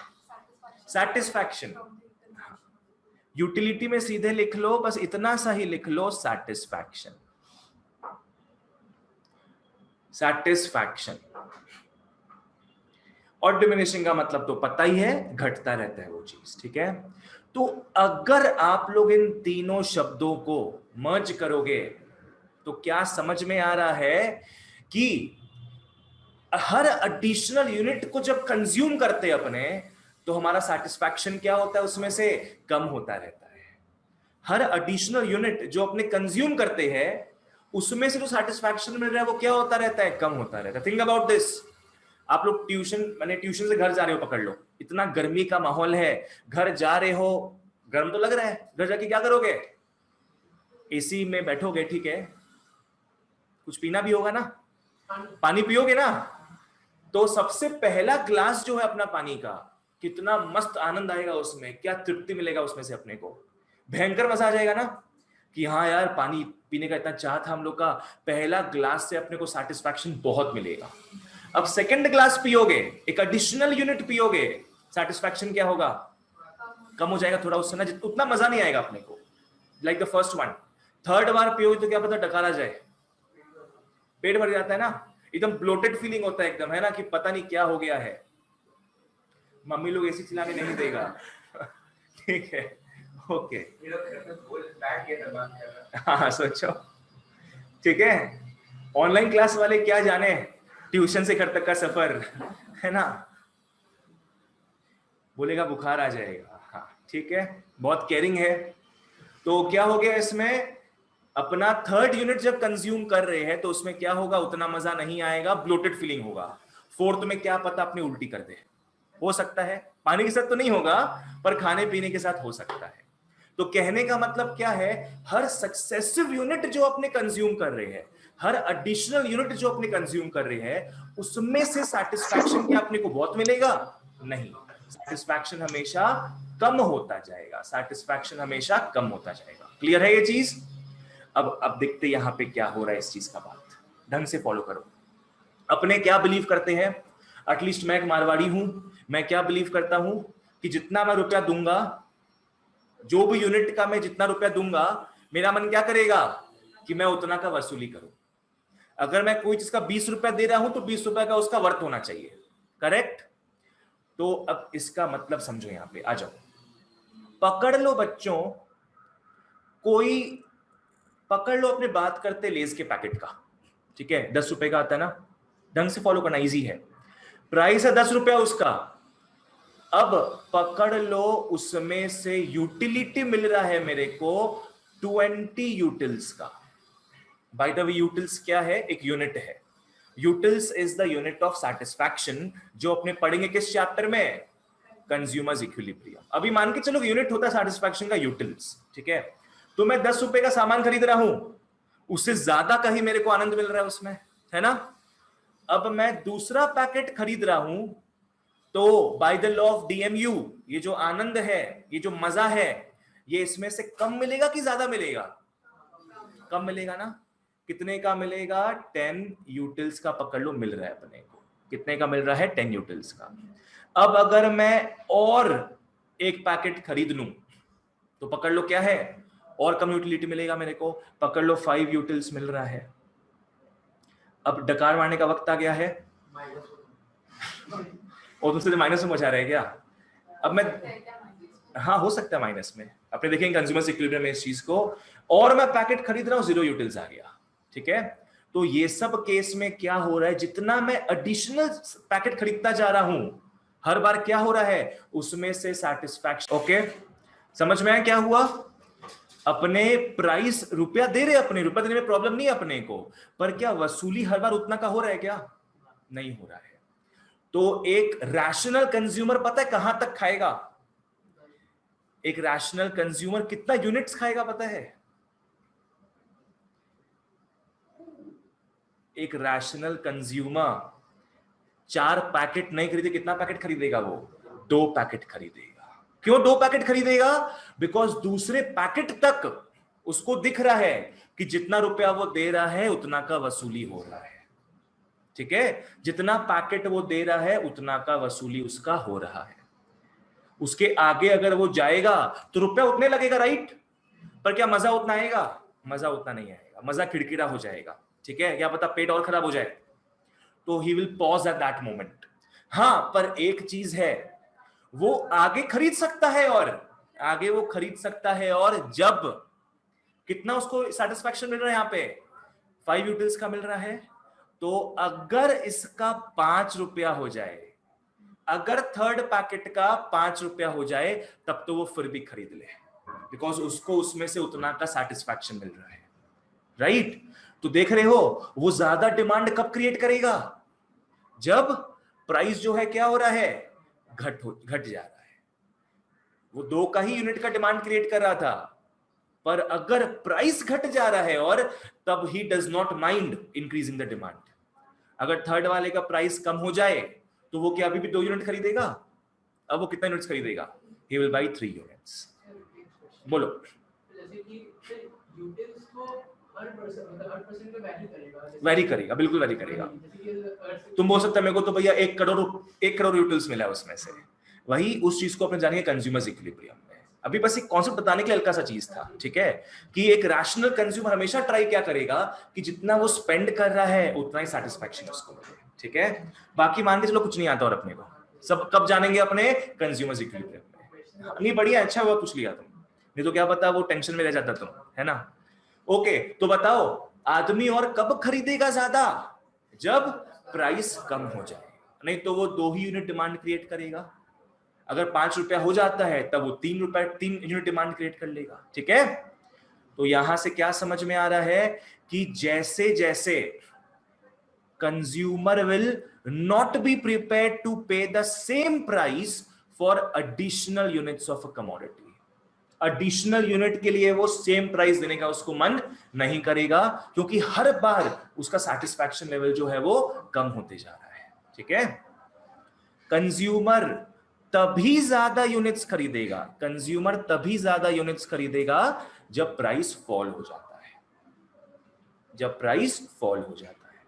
सैटिस्फैक्शन। यूटिलिटी में सीधे लिख लो, बस इतना सा ही लिख लो, सैटिस्फैक्शन, सैटिस्फैक्शन। और डिमिनिशिंग का मतलब तो पता ही है, घटता रहता है वो चीज, ठीक है। तो अगर आप लोग इन तीनों शब्दों को मर्ज करोगे तो क्या समझ में आ रहा है कि हर एडिशनल यूनिट को जब कंज्यूम करते हैं अपने, तो हमारा सैटिस्फैक्शन क्या होता है? उसमें से कम होता रहता है। हर एडिशनल यूनिट जो अपने कंज्यूम करते हैं उसमें से जो सैटिस्फैक्शन मिल रहा है वो क्या होता रहता है? कम होता रहता है। Think about this. आप लोग ट्यूशन से घर जा रहे हो, पकड़ लो, इतना गर्मी का माहौल है, घर जा रहे हो, गर्म तो लग रहा है, घर जाके क्या करोगे? एसी में बैठोगे, ठीक है, कुछ पीना भी होगा ना, पानी पियोगे ना, तो सबसे पहला ग्लास जो है अपना पानी का, कितना मस्त आनंद आएगा उसमें, क्या तृप्ति मिलेगा उसमें से अपने को, भयंकर मजा आ जाएगा ना कि हाँ यार पानी पीने का इतना चाह था हम लोग का, पहला ग्लास से अपने को सैटिस्फैक्शन बहुत मिलेगा। अब सेकंड ग्लास पियोगे, एक एडिशनल यूनिट पियोगे, सैटिस्फैक्शन क्या होगा? कम हो जाएगा थोड़ा उससे ना, उतना मजा नहीं आएगा अपने को, like the first one. Third बार पियोगे तो क्या पता डकार आ जाए, पेट भर जाता है ना, एकदम ब्लोटेड फीलिंग होता है एकदम, है ना, कि पता नहीं क्या हो गया है, मम्मी लोग एसी चलाने नहीं देगा। ठीक है, ओके, हाँ सोचो, ठीक है। ऑनलाइन क्लास वाले क्या जाने ट्यूशन से घर तक का सफर, है ना, बोलेगा बुखार आ जाएगा, हाँ ठीक है, बहुत केयरिंग है। तो क्या हो गया इसमें, अपना थर्ड यूनिट जब कंज्यूम कर रहे हैं तो उसमें क्या होगा? उतना मजा नहीं आएगा, ब्लोटेड फीलिंग होगा। फोर्थ में क्या पता अपनी उल्टी कर दे, हो सकता है, पानी के साथ तो नहीं होगा पर खाने पीने के साथ हो सकता है। तो कहने का मतलब क्या है, हर सक्सेसिव यूनिट जो अपने कंज्यूम कर रहे हैं, हर एडिशनल यूनिट जो अपने कंज्यूम कर रहे हैं, उसमें से सैटिस्फैक्शन क्या अपने को बहुत मिलेगा? नहीं, सैटिस्फैक्शन हमेशा कम होता जाएगा, सैटिस्फैक्शन हमेशा कम होता जाएगा। क्लियर है ये चीज? अब देखते यहां पे क्या हो रहा है इस चीज का, बात ढंग से फॉलो करो। अपने क्या बिलीव करते हैं, एटलीस्ट मैं एक मारवाड़ी हूं, मैं क्या बिलीव करता हूं कि जितना मैं रुपया दूंगा, जो भी यूनिट का मैं जितना रुपया दूंगा, मेरा मन क्या करेगा कि मैं उतना का वसूली करूं। अगर मैं कोई चीज का 20 रुपया दे रहा हूं तो 20 रुपया का उसका वर्थ होना चाहिए, करेक्ट। तो अब इसका मतलब समझो, यहां पे आ जाओ, पकड़ लो बच्चों, कोई पकड़ लो अपने बात करते लेज के पैकेट का, ठीक है, 10 रुपए का आता है ना, ढंग से फॉलो करना, इजी है, प्राइस है 10 रुपया उसका। अब पकड़ लो उसमें से यूटिलिटी मिल रहा है मेरे को 20 यूटिल्स का। बाय द वे यूटिल्स क्या है? एक यूनिट है। Utils is the unit of satisfaction, जो अपने पढ़ेंगे किस चैप्टर में? Consumers equilibrium. अभी मान के चलो यूनिट होता है सैटिस्फैक्शन का यूटिल्स, ठीक है। तो मैं 10 रुपए का सामान खरीद रहा हूं, उससे ज्यादा का ही मेरे को आनंद मिल रहा है उसमें, है ना। अब मैं दूसरा पैकेट खरीद रहा हूं, तो by the law of DMU ये जो आनंद है, ये जो मजा है, ये इसमें से कम मिलेगा कि ज्यादा मिलेगा? कम मिलेगा ना। कितने का मिलेगा? 10 यूटिल्स का पकड़ लो मिल रहा है अपने को। कितने का मिल रहा है? 10 यूटिल्स का। अब अगर मैं और एक पैकेट खरीद लूं तो पकड़ लो क्या है, और कम यूटिलिटी मिलेगा मेरे को, पकड़ लो 5 यूटिल्स मिल रहा है। अब डकार मारने का वक्त आ गया है, और दूसरे माइनस में मचा रहे क्या? अब मैं, हाँ हो सकता है माइनस में, अपने देखेंगे कंज्यूमर्स इक्विलिब्रियम में इस चीज को, और मैं पैकेट खरीद रहा हूं, 0 यूटिल्स आ गया, ठीक है। तो ये सब केस में क्या हो रहा है, जितना मैं एडिशनल पैकेट खरीदता जा रहा हूं हर बार क्या हो रहा है, उसमें से सैटिस्फैक्शन, ओके समझ में आया क्या हुआ। अपने प्राइस रुपया दे रहे, अपने रुपया देने में प्रॉब्लम नहीं है अपने को, पर क्या वसूली हर बार उतना का हो रहा है, क्या नहीं हो रहा है। तो एक रैशनल कंज्यूमर पता है कहां तक खाएगा, एक रैशनल कंज्यूमर कितना यूनिट्स खाएगा पता है, एक रैशनल कंज्यूमर 4 पैकेट नहीं खरीदे, कितना पैकेट खरीदेगा वो, 2 पैकेट खरीदेगा। क्यों 2 पैकेट खरीदेगा, बिकॉज दूसरे पैकेट तक उसको दिख रहा है कि जितना रुपया वो दे रहा है उतना का वसूली हो रहा है, ठीक है, जितना पैकेट वो दे रहा है उतना का वसूली उसका हो रहा है। उसके आगे अगर वो जाएगा तो रुपया उतने लगेगा, राइट, पर क्या मजा उतना आएगा, मजा उतना नहीं आएगा, मजा खिड़खिड़ा हो जाएगा, ठीक है, क्या पता पेट और खराब हो जाए, तो he will pause at that moment. हाँ पर एक चीज है, वो आगे खरीद सकता है, और आगे वो खरीद सकता है, और जब कितना उसको सेटिस्फैक्शन मिल रहा है, यहां पे 5 यूटिल्स का मिल रहा है, तो अगर इसका 5 रुपया हो जाए, अगर थर्ड पैकेट का 5 रुपया हो जाए, तब तो वो फिर भी खरीद ले, बिकॉज उसको उसमें से उतना का सेटिस्फैक्शन मिल रहा है, राइट। तो देख रहे हो वो ज्यादा डिमांड कब क्रिएट करेगा, जब प्राइस जो है क्या हो रहा है, घट जा रहा है। वो 2 का ही यूनिट का डिमांड क्रिएट कर रहा था, पर अगर प्राइस घट जा रहा है, और तब he does not mind increasing the demand. अगर थर्ड वाले का प्राइस कम हो जाए तो वो क्या अभी भी 2 यूनिट खरीदेगा, अब वो कितना यूनिट्स खरीदेगा, ही विल बाय 3 यूनिट्स। बोलो, जैसे कि यूटिल्स को हर पर्सन पे वैरी करेगा, बिल्कुल वैरी करेगा। तुम बोल सकते हैं मेरे को तो भैया 1 करोड़ यूटिल्स मिला उसमें से, वही उस चीज को अपने जानेंगे कंज्यूमर्स इक्विलिब्रियम में। अभी बस एक कॉन्सेप्ट बताने के लिए हल्का सा चीज था, ठीक है, कि एक रैशनल कंज्यूमर हमेशा ट्राई क्या करेगा कि जितना वो स्पेंड कर रहा है उतना ही सेटिस्फैक्शन उसको मिले, ठीक है। बाकी मान के चलो कुछ नहीं आता, और अपने को सब कब जानेंगे, अपने कंज्यूमर्स इक्विलिब्रियम में। नहीं बढ़िया, अच्छा हुआ पूछ लिया तुम, नहीं तो क्या पता वो टेंशन में रह जाता तुम, है ना। ओके तो बताओ आदमी और कब खरीदेगा ज्यादा, जब प्राइस कम हो जाए, नहीं तो वो 2 ही यूनिट डिमांड क्रिएट करेगा। अगर 5 रुपया हो जाता है तब वो 3 यूनिट डिमांड क्रिएट कर लेगा, ठीक है। तो यहां से क्या समझ में आ रहा है कि जैसे जैसे consumer will not be prepared to pay the same price for additional units of a commodity, additional unit के लिए वो सेम प्राइस देने का उसको मन नहीं करेगा, क्योंकि हर बार उसका सेटिस्फैक्शन लेवल जो है वो कम होते जा रहा है, ठीक है। कंज्यूमर तभी ज्यादा यूनिट्स खरीदेगा, कंज्यूमर तभी ज्यादा यूनिट्स खरीदेगा जब प्राइस फॉल हो जाता है, जब प्राइस फॉल हो जाता है,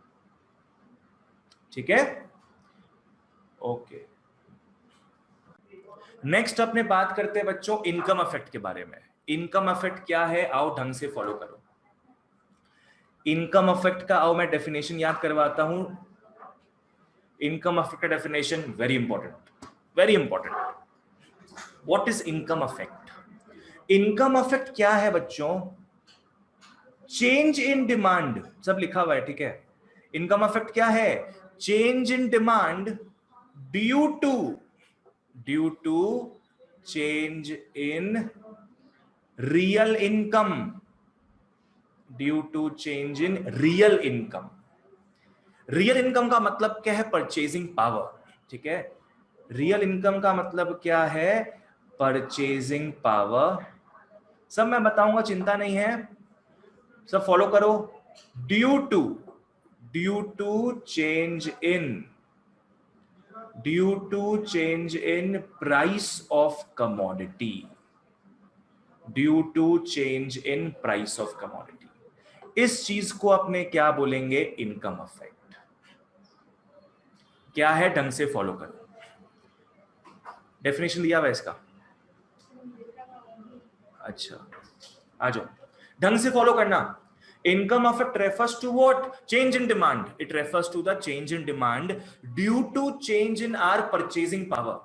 ठीक है। ओके नेक्स्ट अपने बात करते हैं बच्चों इनकम इफेक्ट के बारे में। इनकम इफेक्ट क्या है, आओ ढंग से फॉलो करो। इनकम इफेक्ट का आओ मैं डेफिनेशन याद करवाता हूं। इनकम इफेक्ट का definition very important, very important. What is income effect? Income effect क्या है बच्चों? चेंज इन डिमांड, सब लिखा हुआ है, ठीक है। इनकम इफेक्ट क्या है? Change in demand due to change in real income, due to change in real income. Real income का मतलब क्या है? परचेजिंग पावर, ठीक है। रियल इनकम का मतलब क्या है? Purchasing power. सब मैं बताऊंगा, चिंता नहीं है, सब फॉलो करो। Due to change in price of commodity, due to change in price of commodity. इस चीज को अपने क्या बोलेंगे? Income effect. क्या है? ढंग से फॉलो करो। डेफिनेशन दिया हुआ है इसका, अच्छा आ जाओ, ढंग से फॉलो करना। Income effect refers to what? Change in demand. It refers to the change in demand due to change in our purchasing power,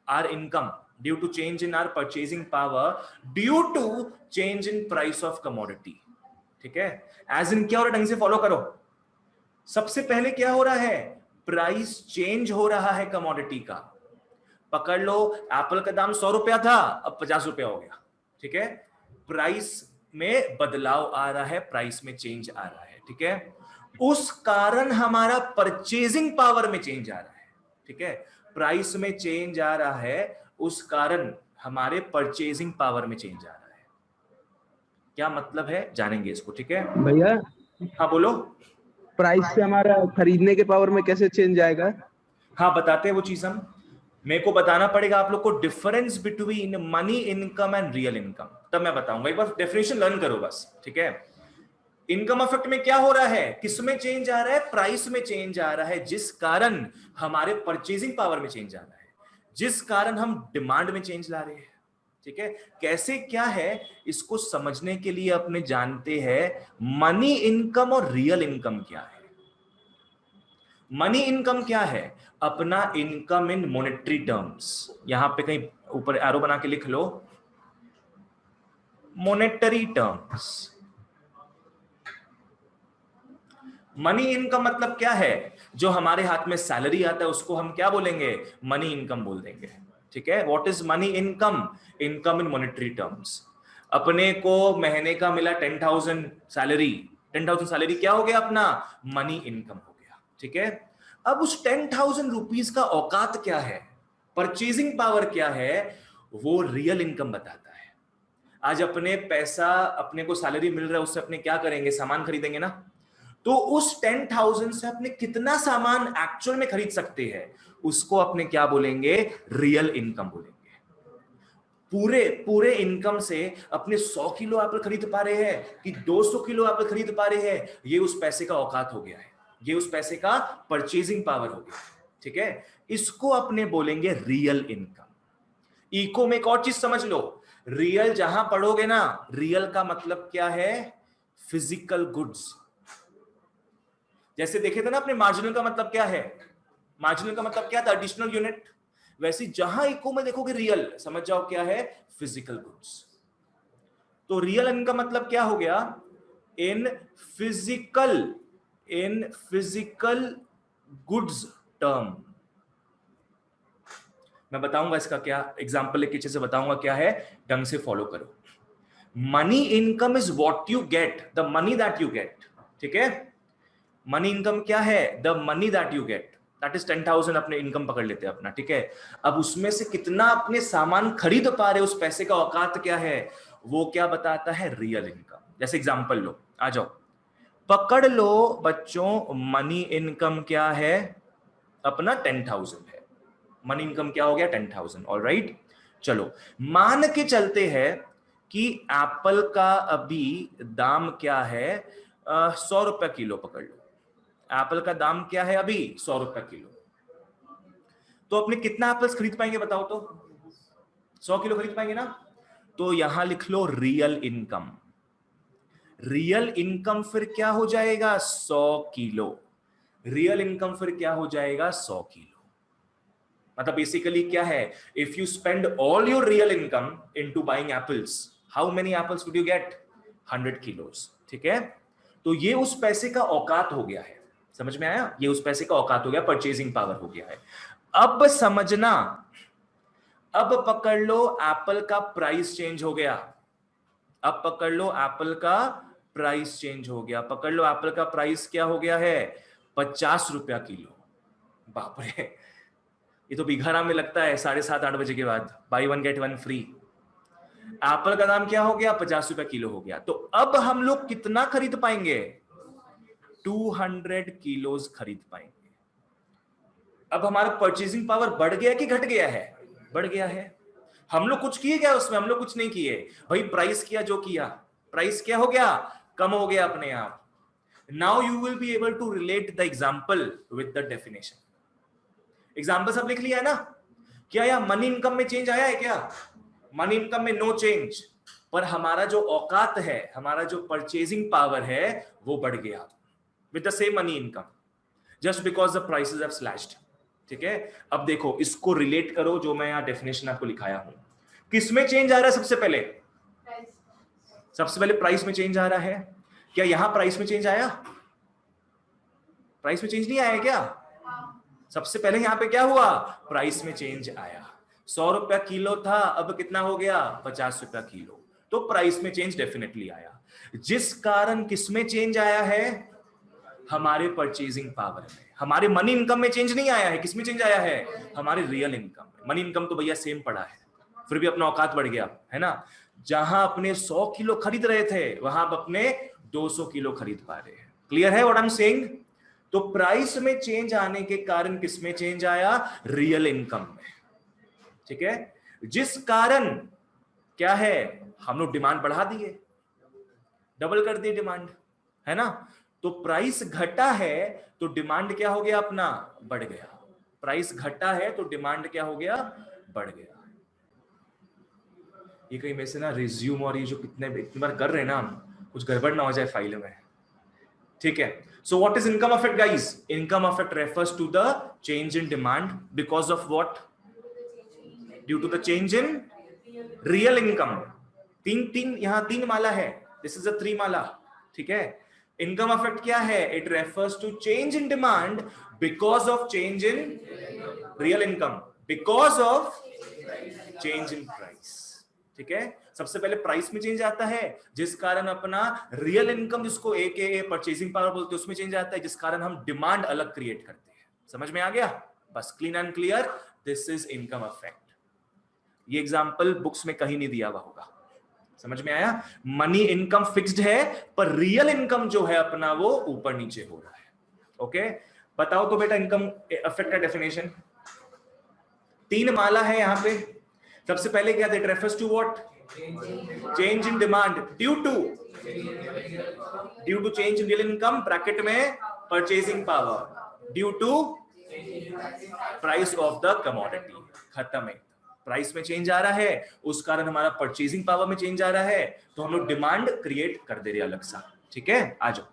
our income, due to change in our purchasing power due to change in price of commodity. ठीक है, as in क्या हो रहा है, ढंग से follow करो। सबसे पहले क्या हो रहा है, प्राइस चेंज हो रहा है कमोडिटी का। पकड़ लो, एप्पल का दाम 100 रुपया था, अब 50 रुपया हो गया। ठीक है, प्राइस में बदलाव आ रहा है, प्राइस में चेंज आ रहा है। ठीक है, उस कारण हमारा परचेजिंग पावर में चेंज आ रहा है। ठीक है, प्राइस में चेंज आ रहा है, उस कारण हमारे परचेजिंग पावर में चेंज आ रहा है। क्या मतलब है, जानेंगे इसको। ठीक है भैया, हाँ बोलो। प्राइस से हमारा खरीदने के पावर में कैसे चेंज आएगा? हाँ बताते हैं वो चीज हम। मेरे को बताना पड़ेगा आप लोग को difference between money income and real income, तब मैं बताऊंगा। एक बार डेफिनेशन लर्न करो बस। ठीक है, इनकम इफेक्ट में क्या हो रहा है, किसमें चेंज आ रहा है, प्राइस में चेंज आ रहा है, जिस कारण हमारे परचेजिंग पावर में चेंज आ रहा है, जिस कारण हम डिमांड में चेंज ला रहे हैं। ठीक है, कैसे क्या है इसको समझने के लिए अपने जानते हैं मनी इनकम और रियल इनकम क्या है। मनी इनकम क्या है, अपना इनकम इन मॉनेटरी टर्म्स। यहां पे कहीं ऊपर एरो बना के लिख लो, मॉनेटरी टर्म्स। मनी इनकम मतलब क्या है, जो हमारे हाथ में सैलरी आता है उसको हम क्या बोलेंगे, मनी इनकम बोल देंगे। ठीक है, what is money income, income in monetary terms. अपने को महीने का मिला 10,000 सैलरी, 10,000 सैलरी क्या हो गया, अपना मनी इनकम हो गया। ठीक है, अब उस 10,000 रुपीज का औकात क्या है, परचेजिंग पावर क्या है, वो रियल इनकम बताता है। आज अपने पैसा, अपने को सैलरी मिल रहा है, उससे अपने क्या करेंगे, सामान खरीदेंगे ना। तो उस 10,000 से अपने कितना सामान एक्चुअल में खरीद सकते हैं, उसको अपने क्या बोलेंगे, रियल इनकम बोलेंगे। पूरे इनकम से अपने 100 किलो एप्पल खरीद पा रहे हैं कि 200 किलो एप्पल खरीद पा रहे हैं, ये उस पैसे का औकात हो गया है, ये उस पैसे का परचेजिंग पावर हो गया। ठीक है, इसको अपने बोलेंगे रियल इनकम। इको में एक और चीज समझ लो, रियल जहां पढ़ोगे ना, रियल का मतलब क्या है, फिजिकल गुड्स। जैसे देखे थे ना अपने मार्जिनल का मतलब क्या है, मार्जिनल का मतलब क्या था, एडिशनल यूनिट। वैसे जहां इको में देखोगे रियल, समझ जाओ क्या है, फिजिकल गुड्स। तो रियल इनका मतलब क्या हो गया, इन फिजिकल गुड्स टर्म। मैं बताऊंगा इसका क्या एग्जांपल एक अच्छे से बताऊंगा क्या है, ढंग से फॉलो करो। Money income is what you get, the money that you get. ठीक है, मनी इनकम क्या है, the money that you get, that is 10,000 अपने इनकम पकड़ लेते हैं अपना। ठीक है, अब उसमें से कितना अपने सामान खरीद पा रहे, उस पैसे का औकात क्या है, वो क्या बताता है, रियल इनकम। जैसे एग्जांपल लो, आ जाओ, पकड़ लो बच्चों, मनी इनकम क्या है, अपना 10,000 है। मनी इनकम क्या हो गया, 10,000। ऑलराइट, चलो मान के चलते हैं कि एप्पल का अभी दाम क्या है, 100 रुपया किलो पकड़ लो। एप्पल का दाम क्या है अभी, 100 रुपया किलो। तो अपने कितना एप्पल्स खरीद पाएंगे बताओ तो, 100 किलो खरीद पाएंगे ना। तो यहां लिख लो रियल इनकम। रियल इनकम फिर क्या हो जाएगा, 100 किलो। रियल इनकम फिर क्या हो जाएगा, 100 किलो। मतलब बेसिकली क्या है, if you spend all your real income into buying apples, how many apples would you get, 100 किलोस। ठीक है, तो ये उस पैसे का औकात हो गया है। समझ में आया, ये उस पैसे का औकात हो गया, परचेजिंग पावर हो गया है। अब समझना, अब पकड़ लो एप्पल का प्राइस चेंज हो गया। अब पकड़ लो एप्पल का प्राइस चेंज हो गया। पकड़ लो एप्पल का प्राइस क्या हो गया है, 50 रुपया किलो। बाप रे, ये तो बिघारा में लगता है 7:30-8 बजे के बाद, बाई 1 गेट 1 फ्री। एप्पल का दाम क्या हो गया, 50 रुपया किलो हो गया। तो अब हम लोग कितना खरीद पाएंगे, 200 किलोज खरीद पाएंगे। अब हमारा परचेजिंग पावर बढ़ गया कि घट गया है, बढ़ गया है। हम लोग कुछ किए क्या उसमें, हम लोग कुछ नहीं किए भाई, प्राइस किया जो किया, प्राइस क्या हो गया, कम हो गया अपने आप। Now you will be able to relate the example with the definition. Example सब लिख लिया है ना, क्या यार मनी इनकम में चेंज आया है क्या, मनी इनकम में नो चेंज, पर हमारा जो औकात है, हमारा जो परचेजिंग पावर है वो बढ़ गया with the same money income, just because the prices have slashed. ठीक है, अब देखो इसको रिलेट करो जो मैं यहां डेफिनेशन आपको लिखाया हूं। किसमें चेंज आ रहा है सबसे पहले? सबसे पहले प्राइस में चेंज आ रहा है। क्या यहां प्राइस में चेंज आया? प्राइस में चेंज नहीं आया क्या? सबसे पहले यहां पे क्या हुआ? प्राइस में चेंज आया। 100 रुपया किलो था, अब कितना हो गया? 50 रुपया किलो। तो प्राइस में चेंज डेफिनेटली आया। जिस कारण किसमें चेंज आया है? हमारे परचेजिंग पावर में। हमारे मनी इनकम में चेंज नहीं आया है। किसमें चेंज आया है? हमारे रियल इनकम में। मनी इनकम तो भैया सेम पड़ा है, फिर भी अपना औकात बढ़ गया है ना। जहां अपने 100 किलो खरीद रहे थे वहां अपने 200 किलो खरीद पा रहे हैं। क्लियर है व्हाट आई एम सेइंग? तो प्राइस में चेंज आने के कारण किसमें चेंज आया? रियल इनकम में। ठीक है, जिस कारण क्या है, हम लोग डिमांड बढ़ा दिए, डबल कर दिए डिमांड, है ना। तो प्राइस घटा है तो डिमांड क्या हो गया? अपना बढ़ गया। प्राइस घटा है तो डिमांड क्या हो गया? बढ़ गया। ये कहीं में से ना रिज्यूम और ये जो इतनी बार कर रहे हैं ना हम, कुछ गड़बड़ ना हो जाए फाइल में। ठीक है, so what is income effect guys? Income effect refers to the change in demand because of what? Due to the change in real income. यहां तीन माला है, दिस इज अ 3 माला। ठीक है, इनकम इफेक्ट क्या है? It refers to change in demand because of change in real income, because of change in price. ठीक है, सबसे पहले प्राइस में चेंज आता है जिस कारण अपना रियल इनकम, जिसको AKA परचेजिंग पावर बोलते हैं, उसमें चेंज आता है जिस कारण हम डिमांड अलग क्रिएट करते हैं। समझ में आ गया? बस clean and clear, this is income effect. ये एग्जांपल बुक्स में कहीं नहीं दिया हुआ होगा। समझ में आया? मनी इनकम फिक्स्ड है पर रियल इनकम जो है अपना वो ऊपर नीचे हो रहा है। ओके, बताओ तो बेटा इनकम इफेक्ट का डेफिनेशन। 3 माला है यहां पे। सबसे पहले क्या? It refers to what? Change in demand due to change in real income, bracket में purchasing power, due to price of the commodity. खत्म है। प्राइस में चेंज आ रहा है उस कारण हमारा परचेजिंग पावर में चेंज आ रहा है, तो हम लोग डिमांड क्रिएट कर दे रहे अलग सा। ठीक है, आ जाओ।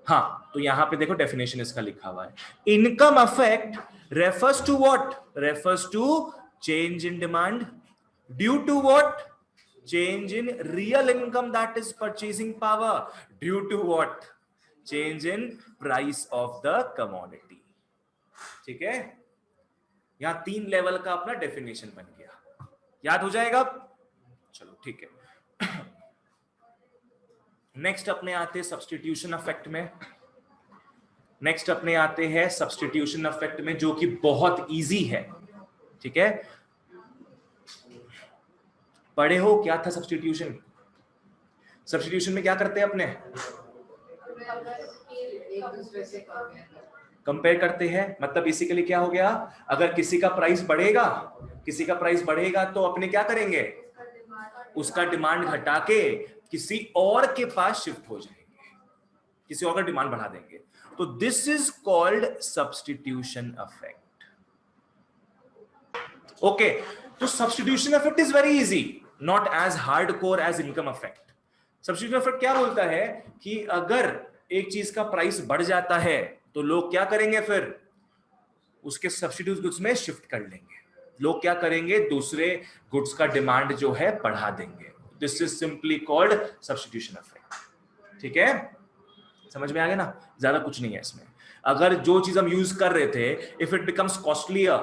हाँ, तो यहां पे देखो डेफिनेशन इसका लिखा हुआ है। Income effect refers to what? Refers to change in demand due to what? Change in real income, that is purchasing power, due to what? Change in price of the commodity. ठीक है, यहां 3 level का अपना definition बन गया। याद हो जाएगा? चलो ठीक है। नेक्स्ट अपने आते हैं सब्स्टिट्यूशन इफेक्ट में। नेक्स्ट अपने आते हैं सब्स्टिट्यूशन इफेक्ट में, जो कि बहुत इजी है। ठीक है, पढ़े हो क्या था सब्स्टिट्यूशन? सब्स्टिट्यूशन में क्या करते हैं अपने? कंपेयर करते हैं। मतलब बेसिकली क्या हो गया? अगर किसी का प्राइस बढ़ेगा तो अपने क्या करेंगे? उसका डिमांड घटा के किसी और के पास शिफ्ट हो जाएंगे, किसी और का डिमांड बढ़ा देंगे। तो this is called substitution effect. Okay, तो substitution effect is very easy, not as hardcore as income effect. Substitution effect क्या बोलता है कि अगर एक चीज का प्राइस बढ़ जाता है तो लोग क्या करेंगे? फिर उसके सब्स्टिट्यूट गुड्स में शिफ्ट कर लेंगे। लोग क्या करेंगे? दूसरे गुड्स का डिमांड जो है बढ़ा देंगे। This is simply called substitution effect. ठीक है, समझ में आ गया ना? ज्यादा कुछ नहीं है इसमें। अगर जो चीज हम यूज कर रहे थे, इफ इट बिकम्स कॉस्टलियर,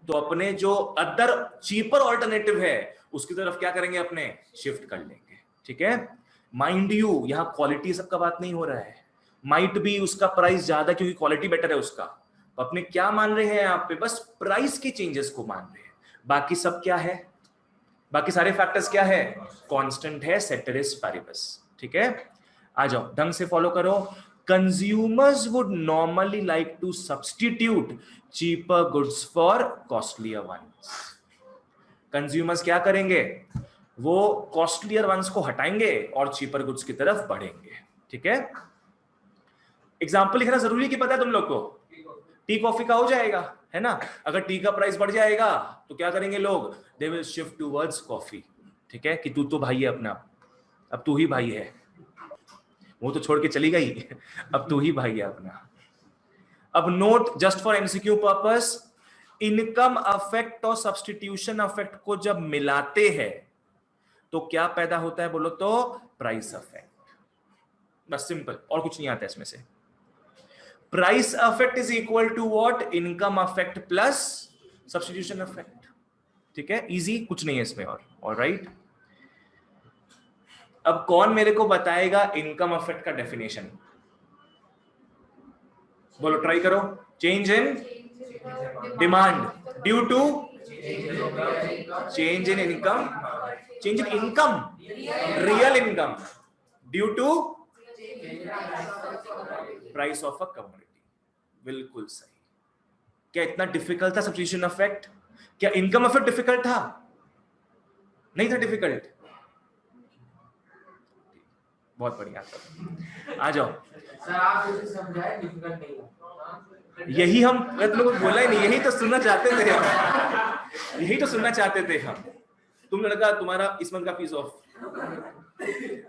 तो अपने जो अदर चीपर ऑल्टरनेटिव है उसकी तरफ क्या करेंगे? अपने शिफ्ट कर लेंगे। ठीक है, माइंड यू यहां क्वालिटी सबका बात नहीं हो रहा है। माइट भी उसका प्राइस ज्यादा क्योंकि क्वालिटी बेटर है उसका, तो अपने क्या मान रहे हैं? आप पे बस प्राइस के चेंजेस को मान रहे हैं। बाकी सब क्या है? बाकी सारे फैक्टर्स क्या है? कांस्टेंट है, सेटेरिस पैरिबस। ठीक है, आ जाओ ढंग से फॉलो करो। Consumers would normally like to substitute cheaper goods for costlier ones. Consumers क्या करेंगे? वो कॉस्टलियर वंस को हटाएंगे और चीपर गुड्स की तरफ बढ़ेंगे। ठीक है, एग्जाम्पल लिखना जरूरी कि पता है तुम लोग को? टी कॉफी का हो जाएगा, है ना। अगर टी का प्राइस बढ़ जाएगा तो क्या करेंगे लोग? They will shift towards coffee. ठीक है, कि तू तो भाई है अपना, अब तू ही भाई है। वो तो छोड़ के चली गई, अब तू ही भाई है अपना। अब note just for MCQ purpose, income affect और सब्स्टिट्यूशन अफेक्ट को जब मिलाते हैं तो क्या पैदा होता है बोलो तो? Price affect. बस सिंपल, और कुछ नहीं आता इसमें से। Price effect is equal to what? Income effect plus substitution effect. ठीक है, इजी, कुछ नहीं है इसमें और। ऑलराइट, अब कौन मेरे को बताएगा इनकम अफेक्ट का डेफिनेशन? बोलो, ट्राई करो। Change in demand due to change in income, change in income, real income due to price of a commodity. बिल्कुल सही। क्या इतना डिफिकल्ट था सब्स्टिट्यूशन अफेक्ट? क्या इनकम अफेक्ट डिफिकल्ट था? नहीं था डिफिकल्ट। बहुत बढ़िया, आ जाओ। सर आप इसे समझाए, डिफिकल्ट नहीं है। यही हम तुम लोग बोला ही नहीं, यही तो सुनना चाहते थे हम, यही तो सुनना चाहते थे हम। तुम लड़का, तुम्हारा इस मंथ का फीस ऑफ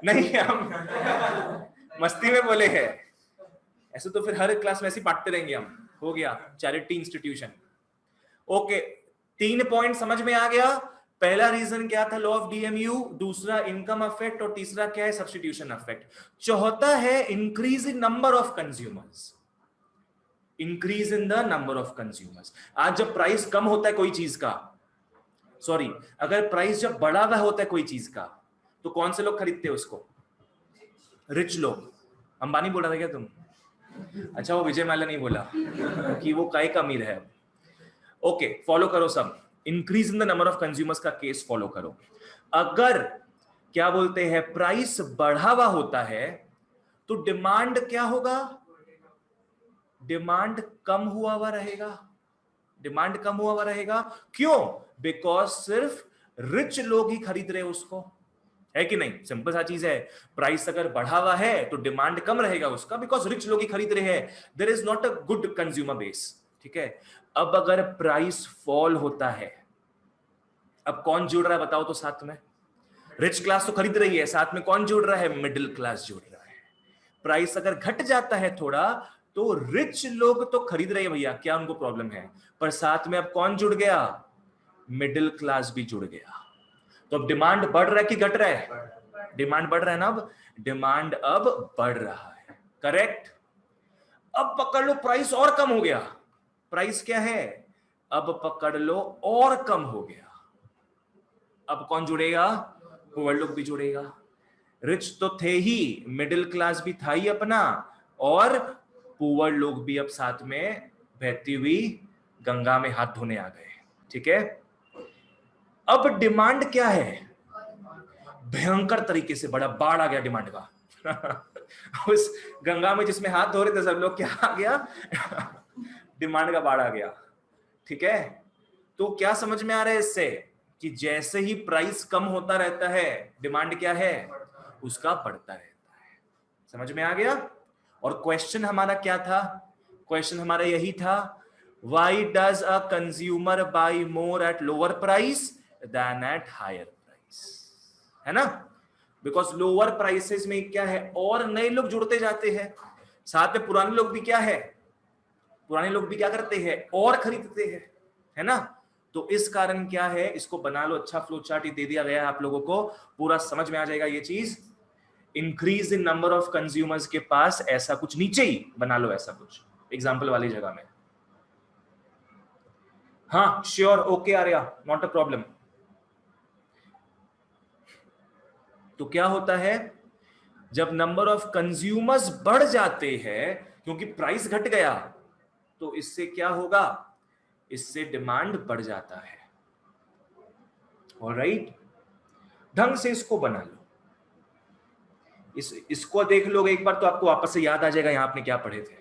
नहीं, हम मस्ती में बोले हैं। ऐसे तो फिर हर क्लास में ऐसे बांटते रहेंगे हम। हो गया चैरिटी इंस्टीट्यूशन। ओके, 3 पॉइंट समझ में आ गया। पहला रीजन क्या था? Law of DMU. दूसरा इनकम अफेक्ट, और तीसरा क्या है? Substitution affect. चौथा है increase in number of consumers. Increase in the number of consumers. आज जब प्राइस कम होता है कोई चीज का, सॉरी, अगर प्राइस जब बढ़ा हुआ होता है कोई चीज का, तो कौन से लोग खरीदते हैं उसको? रिच लोग। अंबानी बोल रहा था क्या तुम? अच्छा, वो विजय माल्या नहीं बोला कि वो काय का अमीर है। ओके, फॉलो करो सब। Increase in the number of consumers का केस फॉलो करो। अगर क्या बोलते हैं प्राइस बढ़ा हुआ होता है तो डिमांड क्या होगा? डिमांड कम हुआ रहेगा। डिमांड कम हुआ रहेगा। क्यों? बिकॉज सिर्फ रिच लोग ही खरीद रहे उसको, है कि नहीं? सिंपल सा चीज है। प्राइस अगर बढ़ा हुआ है तो डिमांड कम रहेगा उसका, बिकॉज रिच लोग ही खरीद रहे हैं। There is not a good consumer base. ठीक है। अब अगर प्राइस फॉल होता है, अब कौन जुड़ रहा है बताओ तो साथ में? रिच क्लास तो खरीद रही है, साथ में कौन जुड़ रहा है? मिडिल क्लास जुड़ रहा है। प्राइस अगर घट जाता है थोड़ा तो रिच लोग तो खरीद रहे हैं भैया, क्या उनको प्रॉब्लम है? पर साथ में अब कौन जुड़ गया? मिडिल क्लास भी जुड़ गया। तो अब डिमांड बढ़ रहा है कि घट रहा है? डिमांड बढ़ रहा है ना। अब डिमांड अब बढ़ रहा है। करेक्ट। अब पकड़ लो प्राइस और कम हो गया। प्राइस क्या है? अब पकड़ लो और कम हो गया। अब कौन जुड़ेगा? पुअर लोग भी जुड़ेगा। रिच तो थे ही, मिडिल क्लास भी था ही अपना, और पुअर लोग भी अब साथ में बहती हुई गंगा में हाथ धोने आ गए। ठीक है। अब डिमांड क्या है? भयंकर तरीके से बड़ा बाढ़ आ गया डिमांड का उस गंगा में जिसमें हाथ धो रहे थे सब लोग, क्या आ गया? डिमांड का बाढ़ आ गया। ठीक है। तो क्या समझ में आ रहा है इससे कि जैसे ही प्राइस कम होता रहता है, डिमांड क्या है? उसका बढ़ता रहता है। समझ में आ गया? और क्वेश्चन हमारा क्या था? क्वेश्चन हमारा यही था, why does a consumer buy more at lower price than at higher price? है ना? बिकॉज लोअर प्राइसेस में क्या है? और नए लोग जुड़ते जाते हैं, साथ में पुराने लोग भी क्या है? पुराने लोग भी क्या करते हैं? और खरीदते हैं, है ना? तो इस कारण क्या है, इसको बना लो। अच्छा फ्लो चार्ट दे दिया गया है आप लोगों को, पूरा समझ में आ जाएगा ये चीज। Increase in number of consumers के पास ऐसा कुछ नीचे ही बना लो, ऐसा कुछ एग्जाम्पल वाली जगह में। हाँ sure, okay Arya, not a problem. तो क्या होता है जब नंबर ऑफ कंज्यूमर्स बढ़ जाते हैं, क्योंकि प्राइस घट गया, तो इससे क्या होगा? इससे डिमांड बढ़ जाता है। ऑलराइट, ढंग से इसको बना लो। इसको देख लोगे एक बार तो आपको वापस से याद आ जाएगा यहां आपने क्या पढ़े थे।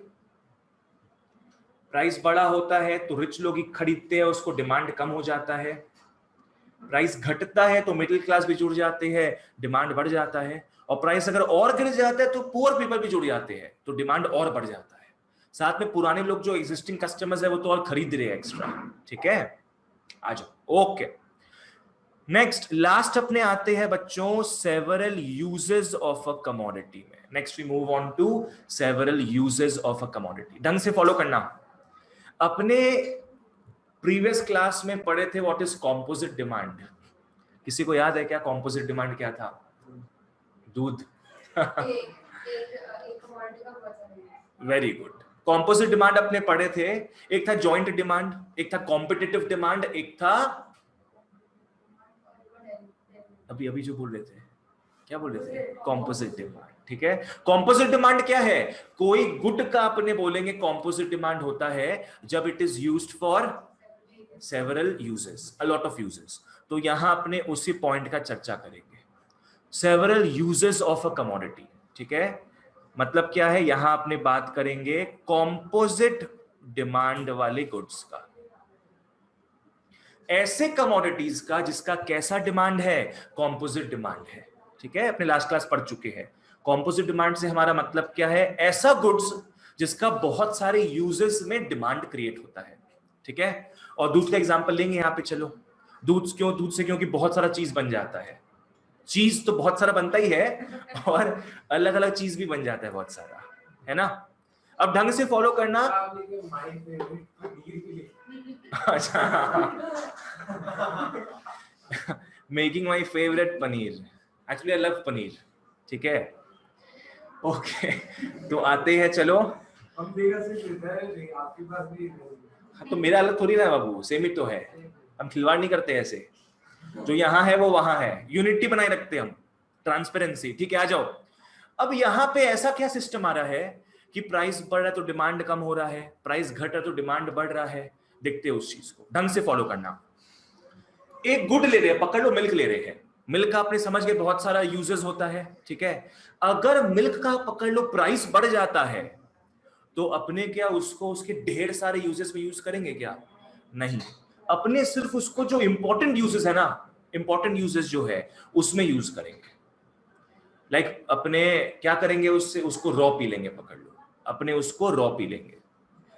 प्राइस बड़ा होता है तो रिच लोग ही खरीदते हैं उसको, डिमांड कम हो जाता है। प्राइस घटता है तो मिडिल क्लास भी जुड़ जाते हैं, डिमांड बढ़ जाता है। और प्राइस अगर और गिर जाता है तो पुअर पीपल भी जुड़ जाते हैं, तो डिमांड और बढ़ जाता है। साथ में पुराने लोग जो एग्जिस्टिंग कस्टमर्स है वो तो और खरीद रहे हैं एक्स्ट्रा। ठीक है, आ जाओ। ओके, नेक्स्ट लास्ट अपने आते हैं बच्चों several uses of a commodity में। Next we move on to several uses of a commodity. ढंग से फॉलो करना। अपने प्रीवियस क्लास में पढ़े थे व्हाट इज कॉम्पोजिट डिमांड। किसी को याद है क्या कॉम्पोजिट डिमांड क्या था? दूध। Very good. कॉम्पोजिट डिमांड अपने पढ़े थे। एक था जॉइंट डिमांड, एक था कॉम्पिटिटिव डिमांड, एक था अभी अभी जो बोल रहे थे, क्या बोल रहे थे? Composite demand. ठीक है, कॉम्पोजिट डिमांड क्या है? कोई गुड का अपने बोलेंगे कॉम्पोजिट डिमांड होता है जब it is used for several uses, a lot of uses. तो यहां अपने उसी पॉइंट का चर्चा करेंगे, several uses of a commodity. ठीक है, मतलब क्या है, यहां अपने बात करेंगे कॉम्पोजिट डिमांड वाले गुड्स का, ऐसे कमोडिटीज का जिसका कैसा डिमांड है? कॉम्पोजिट डिमांड है। ठीक है, अपने लास्ट क्लास पढ़ चुके हैं। कॉम्पोजिट डिमांड से हमारा मतलब क्या है? ऐसा गुड्स जिसका बहुत सारे यूजेस में डिमांड क्रिएट होता है। ठीक है, और दूध का एग्जांपल लेंगे यहाँ पे। चलो, दूध क्यों? दूध से क्योंकि बहुत सारा चीज बन जाता है। चीज तो बहुत सारा बनता ही है और अलग अलग चीज भी बन जाता है बहुत सारा, है ना? अब ढंग से फॉलो करना। अच्छा, making my favourite paneer. Actually I love paneer. ठीक है, ओके, तो आते हैं। चलो, हम देगा से लेता है, आपके पास भी तो मेरा अलग थोड़ी ना है बाबू, सेम ही तो है। हम खिलवाड़ नहीं करते ऐसे, जो यहाँ है वो वहां है, यूनिटी बनाए रखते हम, ट्रांसपेरेंसी। ठीक है, आ जाओ। अब यहाँ पे ऐसा क्या सिस्टम आ रहा है कि प्राइस बढ़ रहा है तो डिमांड कम हो रहा है, प्राइस घट रहा है तो डिमांड बढ़ रहा है। देखते हैं उस चीज को, ढंग से फॉलो करना। एक गुड ले रहे हैं, पकड़ लो, मिल्क ले रहे हैं। मिल्क का आपने समझ गए बहुत सारा यूजेस होता है। ठीक है, अगर मिल्क का पकड़ लो प्राइस बढ़ जाता है तो अपने क्या उसको उसके ढेर सारे यूजेस में यूज करेंगे क्या? नहीं, अपने सिर्फ उसको जो इंपॉर्टेंट यूजेस है ना, इंपॉर्टेंट यूजेस जो है उसमें यूज करेंगे। लाइक अपने क्या करेंगे उससे? उसको रॉ पी लेंगे, पकड़ लो, अपने उसको रॉ पी लेंगे,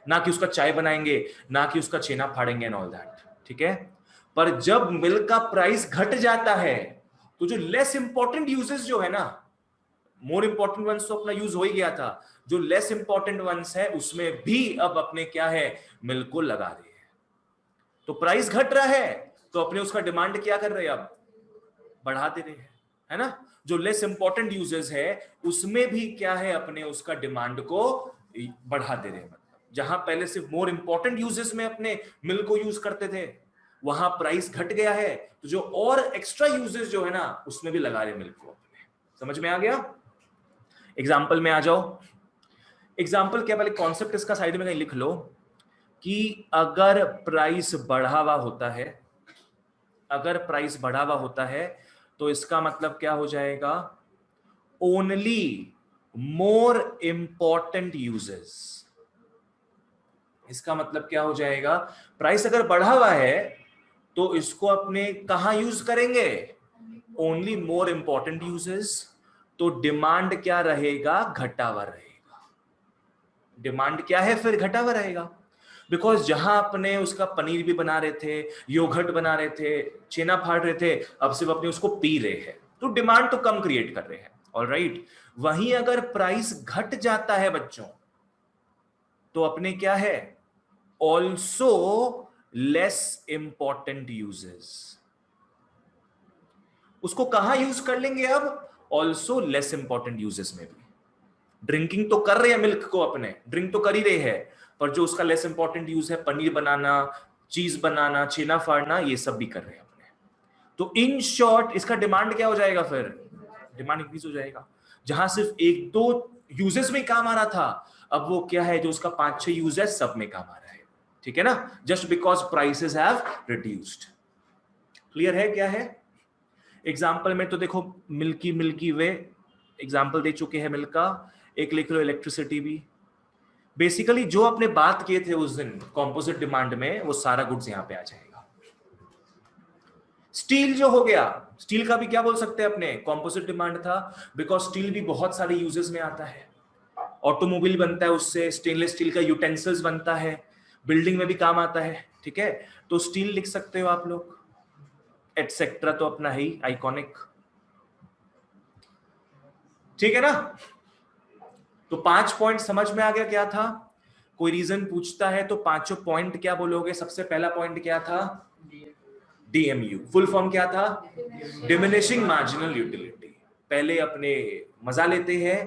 ना कि उसका चाय बनाएंगे, ना कि उसका छेना फाड़ेंगे एंड ऑल दैट। ठीक है, पर जब मिल्क का प्राइस घट जाता है तो जो लेस इंपॉर्टेंट यूजेस जो है ना, मोर इंपॉर्टेंट वंस तो अपना यूज हो ही गया था, जो लेस इंपॉर्टेंट वंस है उसमें भी अब अपने क्या है? मिल्क को लगा रहे हैं। तो प्राइस घट रहा है तो अपने उसका डिमांड क्या कर रहे हैं? अब बढ़ा दे रहे हैं, है ना? जो लेस इंपॉर्टेंट यूजेस है उसमें भी क्या है? अपने उसका डिमांड को बढ़ा दे रहे हैं। मतलब जहां पहले सिर्फ मोर इंपॉर्टेंट यूजेस में अपने मिल्क को यूज करते थे, वहां प्राइस घट गया है तो जो और एक्स्ट्रा यूजेस जो है ना उसमें भी लगा रहे मिल्क को अपने। समझ में आ गया? एग्जाम्पल में आ जाओ। एग्जाम्पल क्या, पहले कॉन्सेप्ट इसका साइड में कहीं लिख लो कि अगर प्राइस बढ़ा हुआ होता है, अगर प्राइस बढ़ा हुआ होता है तो इसका मतलब क्या हो जाएगा? Only more important uses. इसका मतलब क्या हो जाएगा? प्राइस अगर बढ़ा हुआ है तो इसको अपने कहां यूज करेंगे? Only more important uses. तो डिमांड क्या रहेगा? घटा हुआ रहेगा। डिमांड क्या है फिर? घटा हुआ रहेगा। बिकॉज जहां अपने उसका पनीर भी बना रहे थे, योगर्ट बना रहे थे, छेना फाड़ रहे थे, अब सिर्फ अपने उसको पी रहे हैं, तो डिमांड तो कम क्रिएट कर रहे हैं। ऑलराइट, वहीं अगर प्राइस घट जाता है बच्चों तो अपने क्या है? Also less important uses. उसको कहां यूज कर लेंगे अब? ऑल्सो लेस इंपॉर्टेंट यूजेस में भी। ड्रिंकिंग तो कर रहे हैं मिल्क को, अपने ड्रिंक तो कर ही रहे हैं, पर जो उसका लेस इंपॉर्टेंट यूज है, पनीर बनाना, चीज बनाना, छेना फाड़ना, ये सब भी कर रहे हैं अपने। तो इन शॉर्ट इसका डिमांड क्या हो जाएगा फिर? डिमांड इंक्रीज हो जाएगा। जहां सिर्फ एक दो यूजेस में काम आ रहा था, अब वो क्या है? जो उसका 5-6 यूज है सब में काम आ रहा है। ठीक है ना? Just because prices have reduced. Clear है क्या है? एग्जाम्पल में तो देखो, मिल्की वे एग्जाम्पल दे चुके हैं मिल्क का। एक लिख लो इलेक्ट्रिसिटी भी। बेसिकली जो आपने बात किए थे उस दिन कॉम्पोजिट डिमांड में, वो सारा गुड्स यहां पे आ जाएगा। स्टील जो हो गया, स्टील का भी क्या बोल सकते हैं अपने? कॉम्पोजिट डिमांड था, बिकॉज स्टील भी बहुत सारे यूजेस में आता है। ऑटोमोबाइल बनता है उससे, स्टेनलेस स्टील का यूटेंसिल्स बनता है, बिल्डिंग में भी काम आता है। ठीक है, तो स्टील लिख सकते हो आप लोग। एटसेट्रा तो अपना है ही आइकॉनिक, ठीक है ना। तो 5 पॉइंट समझ में आ गया क्या था। कोई रीजन पूछता है तो पांचों पॉइंट क्या बोलोगे। सबसे पहला पॉइंट क्या था, DMU, फुल फॉर्म क्या था, डिमिनिशिंग मार्जिनल यूटिलिटी। पहले अपने मजा लेते हैं,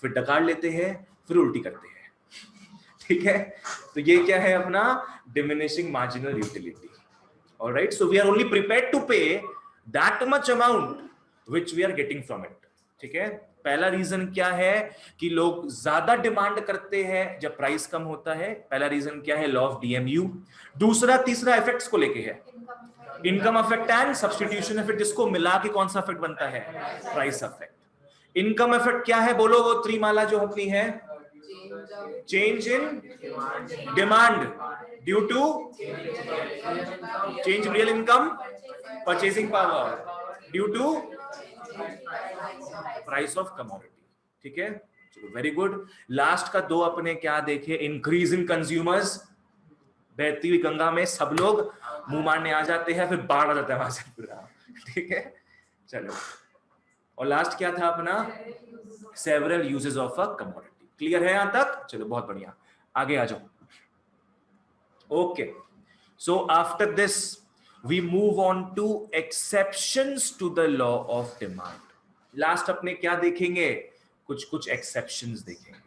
फिर डकार लेते हैं, फिर उल्टी करते हैं, ठीक है। तो ये क्या है अपना diminishing marginal utility. Alright, so we are only prepared to pay that much amount which we are getting from it, ठीक है। पहला रीजन क्या है कि लोग ज्यादा डिमांड करते हैं जब प्राइस कम होता है। पहला रीजन क्या है, लॉ ऑफ DMU। दूसरा तीसरा इफेक्ट्स को लेके है, income effect and substitution effect, जिसको मिला के कौन सा इफेक्ट बनता है, प्राइस इफेक्ट। इनकम इफेक्ट क्या है बोलो, वो त्रिमाला जो अपनी है, change in demand due to change real income, purchasing power due to price of commodity, ठीक है। चलो वेरी गुड। लास्ट का दो अपने क्या देखे, इंक्रीज इन कंज्यूमर्स। बहती हुई गंगा में सब लोग मुंह मारने आ जाते हैं, फिर बाढ़ आ जाता है वहां से पूरा, ठीक है। चलो, और लास्ट क्या था अपना, several uses of a commodity. Clear है यहां तक, चलो बहुत बढ़िया, आगे आ जाओ। Okay, so after this we move on to exceptions to the law of demand. Last अपने क्या देखेंगे, कुछ कुछ एक्सेप्शंस देखेंगे।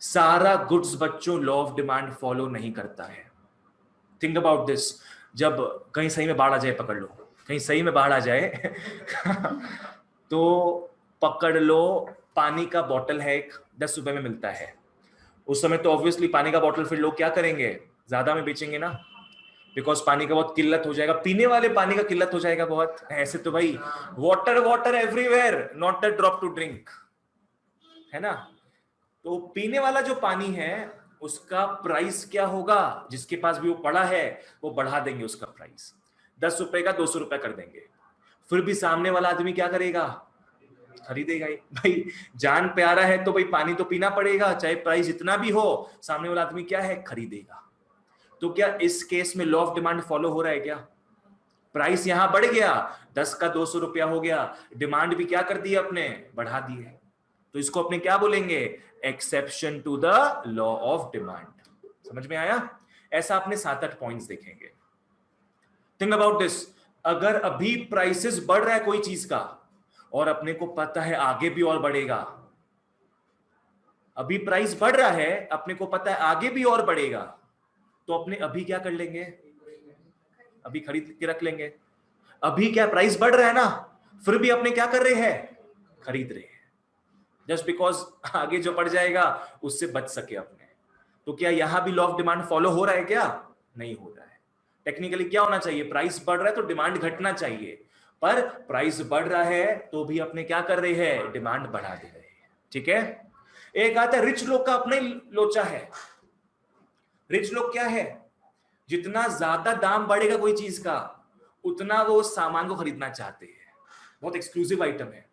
सारा गुड्स बच्चों लॉ ऑफ डिमांड फॉलो नहीं करता है। थिंक अबाउट दिस, जब कहीं सही में बाढ़ आ जाए, पकड़ लो, कहीं सही में बाढ़ आ जाए तो पकड़ लो, पानी का बॉटल है एक, 10 रुपए में मिलता है। उस समय तो ऑब्वियसली पानी का बॉटल फिर लोग क्या करेंगे, ज्यादा में बेचेंगे ना, बिकॉज पानी का बहुत किल्लत हो जाएगा, पीने वाले पानी का किल्लत हो जाएगा बहुत। ऐसे तो भाई water water everywhere, not a drop to drink, है ना। तो पीने वाला जो पानी है उसका प्राइस क्या होगा, जिसके पास भी वो पड़ा है वो बढ़ा देंगे उसका प्राइस, 10 रुपए का 200 रुपए कर देंगे। फिर भी सामने वाला आदमी क्या करेगा, खरीदेगा ही भाई। जान प्यारा है तो भाई पानी तो पीना पड़ेगा, चाहे प्राइस जितना भी हो, सामने वाला आदमी क्या है, खरीदेगा। तो क्या इस केस में लॉ ऑफ डिमांड फॉलो हो रहा है क्या, प्राइस यहां बढ़ गया, 10 का 200 रुपया हो गया, डिमांड भी क्या कर दी अपने, बढ़ा दी है। तो इसको अपने क्या बोलेंगे, exception to the law of demand. समझ में आया। ऐसा आपने 7-8 पॉइंट्स देखेंगे। थिंक अबाउट दिस, अगर अभी प्राइसेस बढ़ रहा है कोई चीज का और अपने को पता है आगे भी और बढ़ेगा, अभी प्राइस बढ़ रहा है, अपने को पता है आगे भी और बढ़ेगा, तो अपने अभी क्या कर लेंगे, अभी खरीद के रख लेंगे। अभी क्या प्राइस बढ़ रहा है ना, फिर भी अपने क्या कर रहे हैं, खरीद रहे हैं, जस्ट बिकॉज आगे जो बढ़ जाएगा उससे बच सके अपने। तो क्या यहां भी लॉ ऑफ डिमांड फॉलो हो रहा है क्या, नहीं हो रहा है। टेक्निकली क्या होना चाहिए, प्राइस बढ़ रहा है तो डिमांड घटना चाहिए, पर प्राइस बढ़ रहा है तो भी अपने क्या कर रहे हैं, डिमांड बढ़ा दे रहे हैं, ठीक है। एक आता है रिच लोग का अपने लोचा है। रिच लोग क्या है, जितना ज्यादा दाम बढ़ेगा कोई चीज का उतना वो सामान को खरीदना चाहते हैं। बहुत एक्सक्लूसिव आइटम है।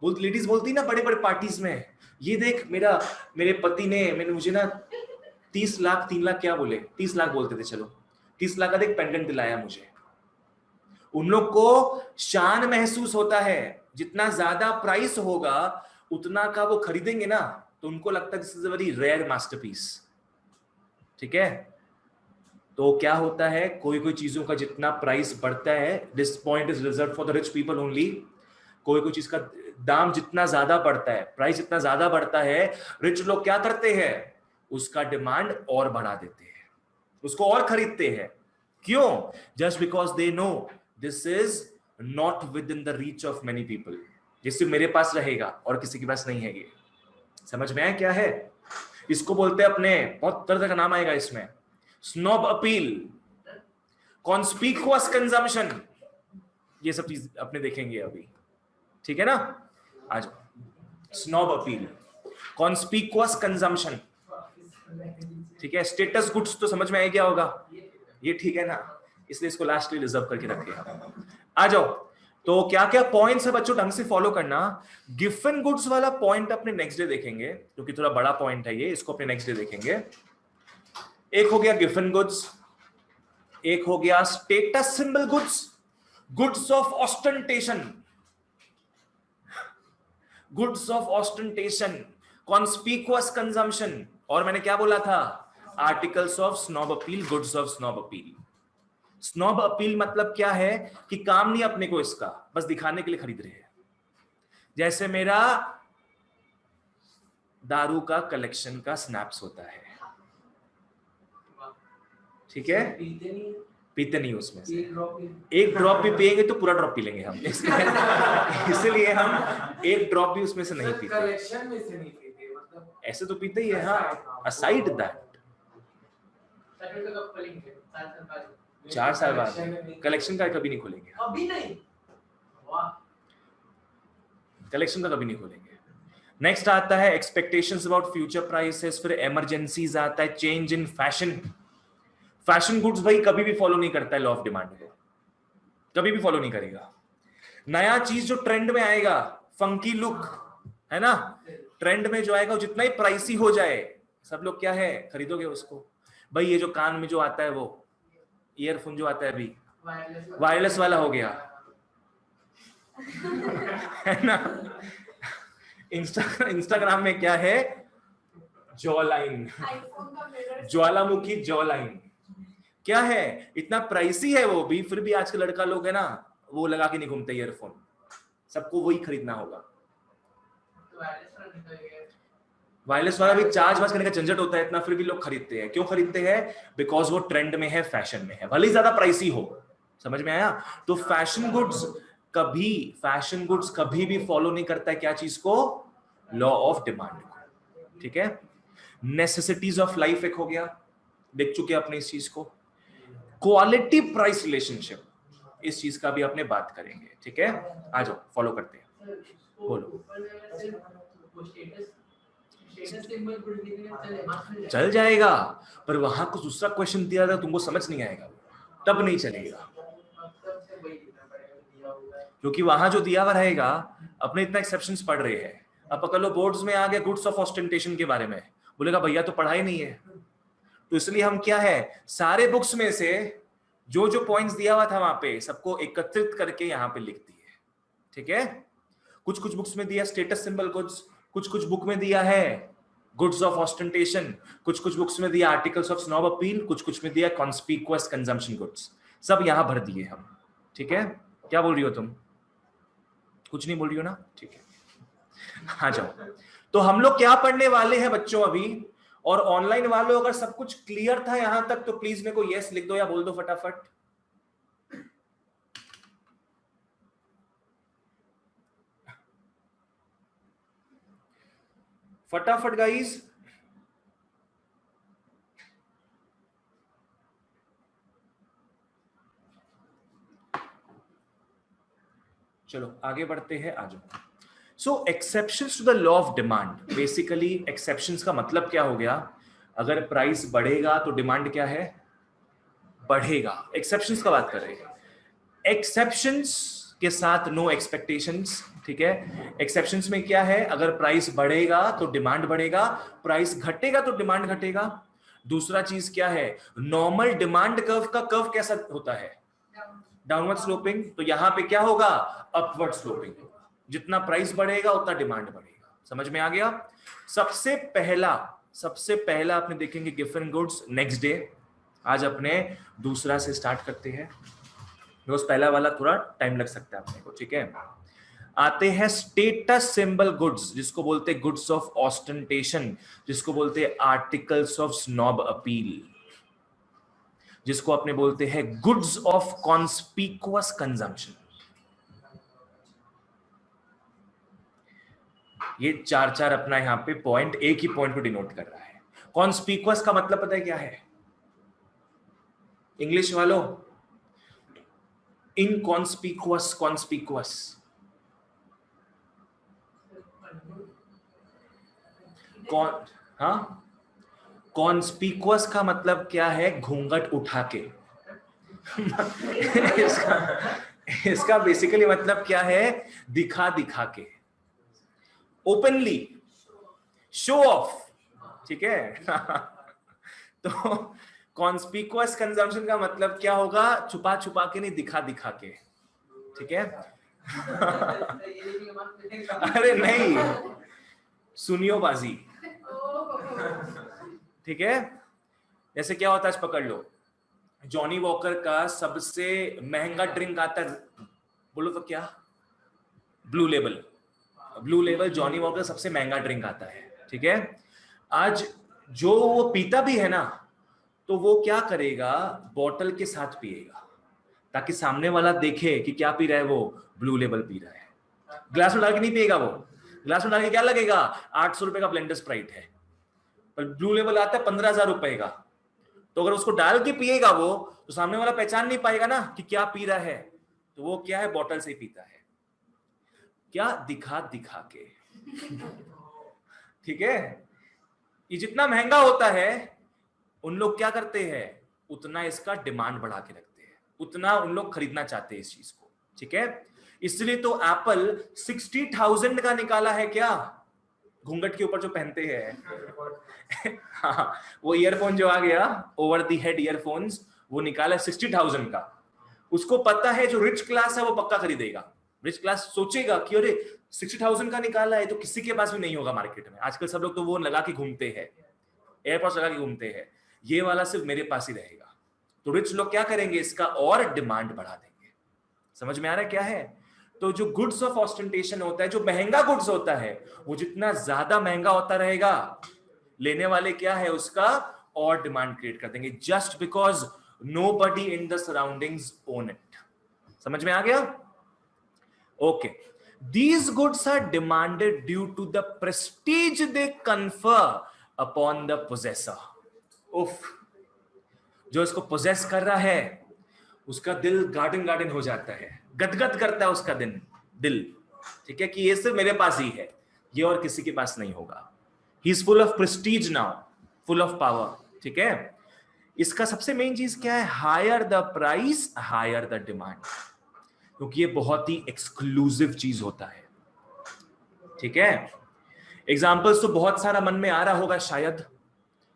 लेडीज बोलती ना बड़े बड़े पार्टीज में, ये देख मेरे पति ने मुझे ना 30 लाख 3 लाख क्या बोले, 30 लाख बोलते थे, चलो 30 लाख का एक पेंडेंट दिलाया मुझे। उन लोग को शान महसूस होता है, जितना ज्यादा प्राइस होगा उतना का वो खरीदेंगे ना, तो उनको लगता है this is a very rare masterpiece, ठीक है। तो क्या होता है, कोई कोई चीजों का जितना प्राइस बढ़ता है, this point is reserve for the rich people only, कोई कोई चीज का दाम जितना ज्यादा बढ़ता है, प्राइस जितना ज्यादा बढ़ता है, रिच लोग क्या करते हैं, उसका डिमांड और बढ़ा देते हैं, उसको और खरीदते हैं। क्यों, just because they know this is not with in the reach of many people, जिससे मेरे पास रहेगा और किसी के पास नहीं है। ये समझ में आया क्या है। इसको बोलते हैं अपने, बहुत तरह का नाम आएगा इसमें, स्नॉब अपील, कॉन्स्पिक्युअस कंजम्पशन, ये सब चीज अपने देखेंगे अभी, ठीक है ना। आज स्नॉब अपील, कॉन्स्पिक्युअस कंजम्पशन, ठीक है। स्टेटस गुड्स तो समझ में आया क्या होगा ये, ठीक है ना, इसलिए इसको लास्ट लिए रिजर्व करके रखे। आ जाओ, तो क्या क्या पॉइंट्स है बच्चों, ढंग से फॉलो करना। गिवन गुड्स वाला पॉइंट अपने नेक्स्ट डे देखेंगे, क्योंकि थोड़ा बड़ा पॉइंट है ये, इसको अपने नेक्स्ट डे देखेंगे। एक हो गया गिवन गुड्स, एक हो गया status symbol goods, goods of ostentation, goods of ostentation, conspicuous consumption, और मैंने क्या बोला था, articles of snob appeal, goods of snob appeal. Snob appeal मतलब क्या है कि काम नहीं अपने को इसका, बस दिखाने के लिए खरीद रहे हैं। जैसे मेरा दारू का कलेक्शन का स्नैप्स होता है, ठीक है, पीते नहीं, पीते नहीं उसमें से, एक ड्रॉप एक ड्रॉप भी पिएंगे तो पूरा ड्रॉप पी लेंगे हम, इसलिए हम एक ड्रॉप भी उसमें से नहीं पीते। कलेक्शन में से नहीं पीते, मतलब ऐसे तो पीते ही है। हाँ, असाइड दैट, सेकंड का कब खोलेंगे? 4 साल बाद। 4 साल बाद कलेक्शन का कभी नहीं खोलेंगे, अभी नहीं, वाह। कलेक्शन का कभी नहीं खोलेंगे। नेक्स्ट आता है एक्सपेक्टेशंस अबाउट फ्यूचर प्राइसेस, फिर इमरजेंसीज आता है, change in fashion. Fashion goods भाई कभी भी फॉलो नहीं करता है लॉ ऑफ डिमांड को, कभी भी फॉलो नहीं करेगा। नया चीज जो ट्रेंड में आएगा, फंकी लुक है ना, ट्रेंड में जो आएगा वो जितना ही प्राइसी हो जाए, सब लोग क्या है खरीदोगे उसको। भाई ये जो कान में जो आता है, वो ईयरफोन जो आता है अभी, वायरलेस वाला हो गया है ना। इंस्टाग्राम में क्या है, जॉ लाइन, आईफोन का मिरर ज्वालामुखी जॉ लाइन, क्या है, इतना प्राइसी है वो भी, फिर भी आज के लड़का लोग है ना वो लगा के नहीं घूमते ईयरफोन, सबको वही खरीदना होगा। वायरलेस वाला भी चार्ज वार्ज करने का झंझट होता है इतना, फिर भी लोग खरीदते हैं। क्यों खरीदते हैं? बिकॉज वो ट्रेंड में है, फैशन में है, भले ही ज्यादा प्राइसी हो। समझ में आया? तो फैशन गुड्स कभी भी फॉलो नहीं करता है क्या चीज को, लॉ ऑफ डिमांड को, ठीक है। नेसेसिटीज ऑफ लाइफ एक हो गया, देख चुके अपने इस चीज को। क्वालिटी प्राइस रिलेशनशिप, इस चीज का भी अपने बात करेंगे, ठीक है। आ जाओ फॉलो करते हैं, बोलो। चल जाएगा, पर वहां कुछ दूसरा क्वेश्चन दिया था, तुमको समझ नहीं आएगा, तब नहीं चलेगा, क्योंकि वहां जो दिया हुआ रहेगा, अपने इतना एक्सेप्शंस पढ़ रहे हैं। अब पकड़ लो बोर्ड्स में आ गया गुड्स ऑफ ऑस्टेंटेशन के बारे में, बोलेगा भैया तो पढ़ा ही नहीं है। तो इसलिए हम क्या है, सारे बुक्स में से जो जो पॉइंट्स दिया हुआ था वहां पे सबको एकत्रित करके यहाँ पे लिख दिए, ठीक है। कुछ कुछ बुक्स में दिया स्टेटस सिंबल गुड्स, कुछ कुछ बुक में दिया है गुड्स ऑफ ऑस्टेंटेशन, कुछ कुछ बुक्स में दिया आर्टिकल्स ऑफ स्नॉब अपील, कुछ कुछ में दिया कॉन्स्पिक्यूअस कंजम्पशन गुड्स, सब यहां भर दिए हम, ठीक है। क्या बोल रही हो तुम? कुछ नहीं बोल रही हो ना, ठीक है। आ जाओ, तो हम लोग क्या पढ़ने वाले हैं बच्चों अभी, और ऑनलाइन वालों अगर सब कुछ क्लियर था यहां तक तो प्लीज मेरे को यस लिख दो या बोल दो फटाफट। फटाफट गाइस, चलो आगे बढ़ते हैं, आ जाओ। So exceptions to the law of demand, basically exceptions का मतलब क्या हो गया, अगर प्राइस बढ़ेगा तो डिमांड क्या है, बढ़ेगा। एक्सेप्शंस का बात कर रहे हैं, एक्सेप्शंस के साथ नो एक्सपेक्टेशंस, ठीक है। एक्सेप्शंस में क्या है, अगर प्राइस बढ़ेगा तो डिमांड बढ़ेगा, प्राइस घटेगा तो डिमांड घटेगा। दूसरा चीज क्या है, नॉर्मल डिमांड कर्व का कर्व कैसा होता है, डाउनवर्ड स्लोपिंग, तो यहां पे क्या होगा, अपवर्ड स्लोपिंग होगा। जितना प्राइस बढ़ेगा उतना डिमांड बढ़ेगा। समझ में आ गया? सबसे पहला अपने देखेंगे गिवन गुड्स नेक्स्ट डे। आज अपने दूसरा से स्टार्ट करते हैं, रोज पहला वाला थोड़ा टाइम लग सकता है अपने को, ठीक है। आते हैं स्टेटस सिंबल गुड्स, जिसको बोलते हैं गुड्स ऑफ ऑस्टेंटेशन, जिसको बोलते हैं आर्टिकल्स ऑफ स्नॉब अपील, जिसको अपने बोलते हैं गुड्स ऑफ कॉन्स्पिक्यूअस कंजम्पशन। ये चार चार अपना यहां पे पॉइंट एक ही पॉइंट को डिनोट कर रहा है। कॉन्स्पिक्यूअस का मतलब पता है क्या है इंग्लिश वालों? इनकॉन्स्पिक्यूअस, कॉन्स्पिक्यूअस, कौन, हाँ, कॉन्स्पिक्यूअस का मतलब क्या है, घूंघट उठा के। इसका बेसिकली मतलब क्या है, दिखा दिखा के, ओपनली, शो ऑफ, ठीक है। तो कॉन्स्पिकुअस कंजम्पशन का मतलब क्या होगा? छुपा छुपा के नहीं, दिखा दिखा के, ठीक है? अरे नहीं, सुनियो बाजी, ठीक है? जैसे क्या होता है, आज पकड़ लो, जॉनी वॉकर का सबसे महंगा ड्रिंक आता है, बोलो तो क्या? Blue label. Blue label Johnny walker सबसे महंगा ड्रिंक आता है, ठीक है? आज जो वो पीता भी है ना, तो वो क्या करेगा, बॉटल के साथ पिएगा, ताकि सामने वाला देखे कि क्या पी रहा है, वो ब्लू लेबल पी रहा है। ग्लास में डाल के नहीं पिएगा वो, ग्लास में डाल के क्या लगेगा, 800 रुपए का ब्लेंडर स्प्राइट है, पर ब्लू लेबल आता है 15,000 रुपए का। तो अगर उसको डाल के पिएगा वो, तो सामने वाला पहचान नहीं पाएगा ना कि क्या पी रहा है, तो वो क्या है, बॉटल से ही पीता है, क्या दिखा दिखा के, ठीक है? ये जितना महंगा होता है, उन लोग क्या करते हैं, उतना इसका डिमांड बढ़ा के रखते हैं, उतना उन लोग खरीदना चाहते हैं इस चीज को, ठीक है? इसलिए तो एप्पल 60,000 का निकाला है, क्या घूंघट के ऊपर जो पहनते हैं हाँ, वो ईयरफोन जो आ गया, ओवर द हेड ईयरफोन्स, वो निकाला 60,000 का। उसको पता है जो रिच क्लास है वो पक्का खरीदेगा। रिच क्लास सोचेगा कि अरे 60,000 का निकाला है तो किसी के पास भी नहीं होगा मार्केट में। आजकल सब लोग तो वो लगा के घूमते हैं, एयरपोर्ट्स लगा के घूमते हैं, ये वाला सिर्फ मेरे पास ही रहेगा। तो रिच लोग क्या करेंगे, इसका और डिमांड बढ़ा देंगे। समझ में आ रहा है क्या है? तो जो गुड्स ऑफ ऑस्टेंटेशन होता है, जो महंगा गुड्स होता है, वो जितना ज्यादा महंगा होता रहेगा, लेने वाले क्या है, उसका और डिमांड क्रिएट कर देंगे, just because nobody in the surroundings own it. समझ में आ गया? Okay, these goods are demanded due to the prestige they confer upon the possessor. उफ, जो इसको पोजेस कर रहा है उसका दिल गार्डन गार्डन हो जाता है, गदगद करता है उसका दिल, ठीक है, कि ये सिर्फ मेरे पास ही है, ये और किसी के पास नहीं होगा। He is full of prestige now, full of power, ठीक है? इसका सबसे मेन चीज क्या है, higher the price higher the demand, क्योंकि ये बहुत ही एक्सक्लूसिव चीज होता है, ठीक है? एग्जाम्पल्स तो बहुत सारा मन में आ रहा होगा, शायद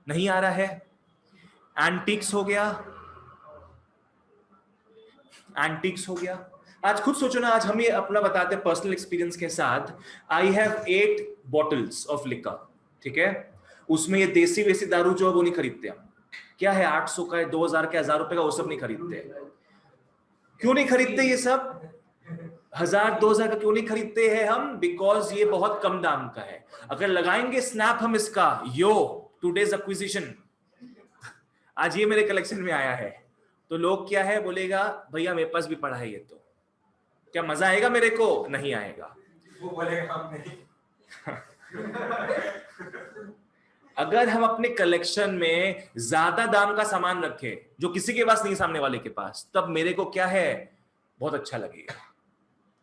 नहीं आ रहा है। एंटीक्स हो गया, एंटीक्स हो गया। आज खुद सोचो ना, आज हम ये अपना बताते हैं पर्सनल एक्सपीरियंस के साथ। I have 8 bottles of liquor, ठीक है? उसमें ये देसी वेसी दारू जो है वो नहीं खरीदते हम। क्या है, 800 का है, 2000 का, 1000 रुपए का, वो सब नहीं खरीदते। क्यों नहीं खरीदते ये सब? 1000-2000 का क्यों नहीं खरीदते हैं हम? बिकॉज ये बहुत कम दाम का है। अगर लगाएंगे स्नैप हम इसका, यो टुडेज एक्विजिशन, आज ये मेरे कलेक्शन में आया है, तो लोग क्या है बोलेगा, भैया मेरे पास भी पड़ा है ये, तो क्या मजा आएगा मेरे को? नहीं आएगा। वो बोलेगा हम नहीं। अगर हम अपने कलेक्शन में ज्यादा दाम का सामान रखें जो किसी के पास नहीं, सामने वाले के पास, तब मेरे को क्या है, बहुत अच्छा लगेगा,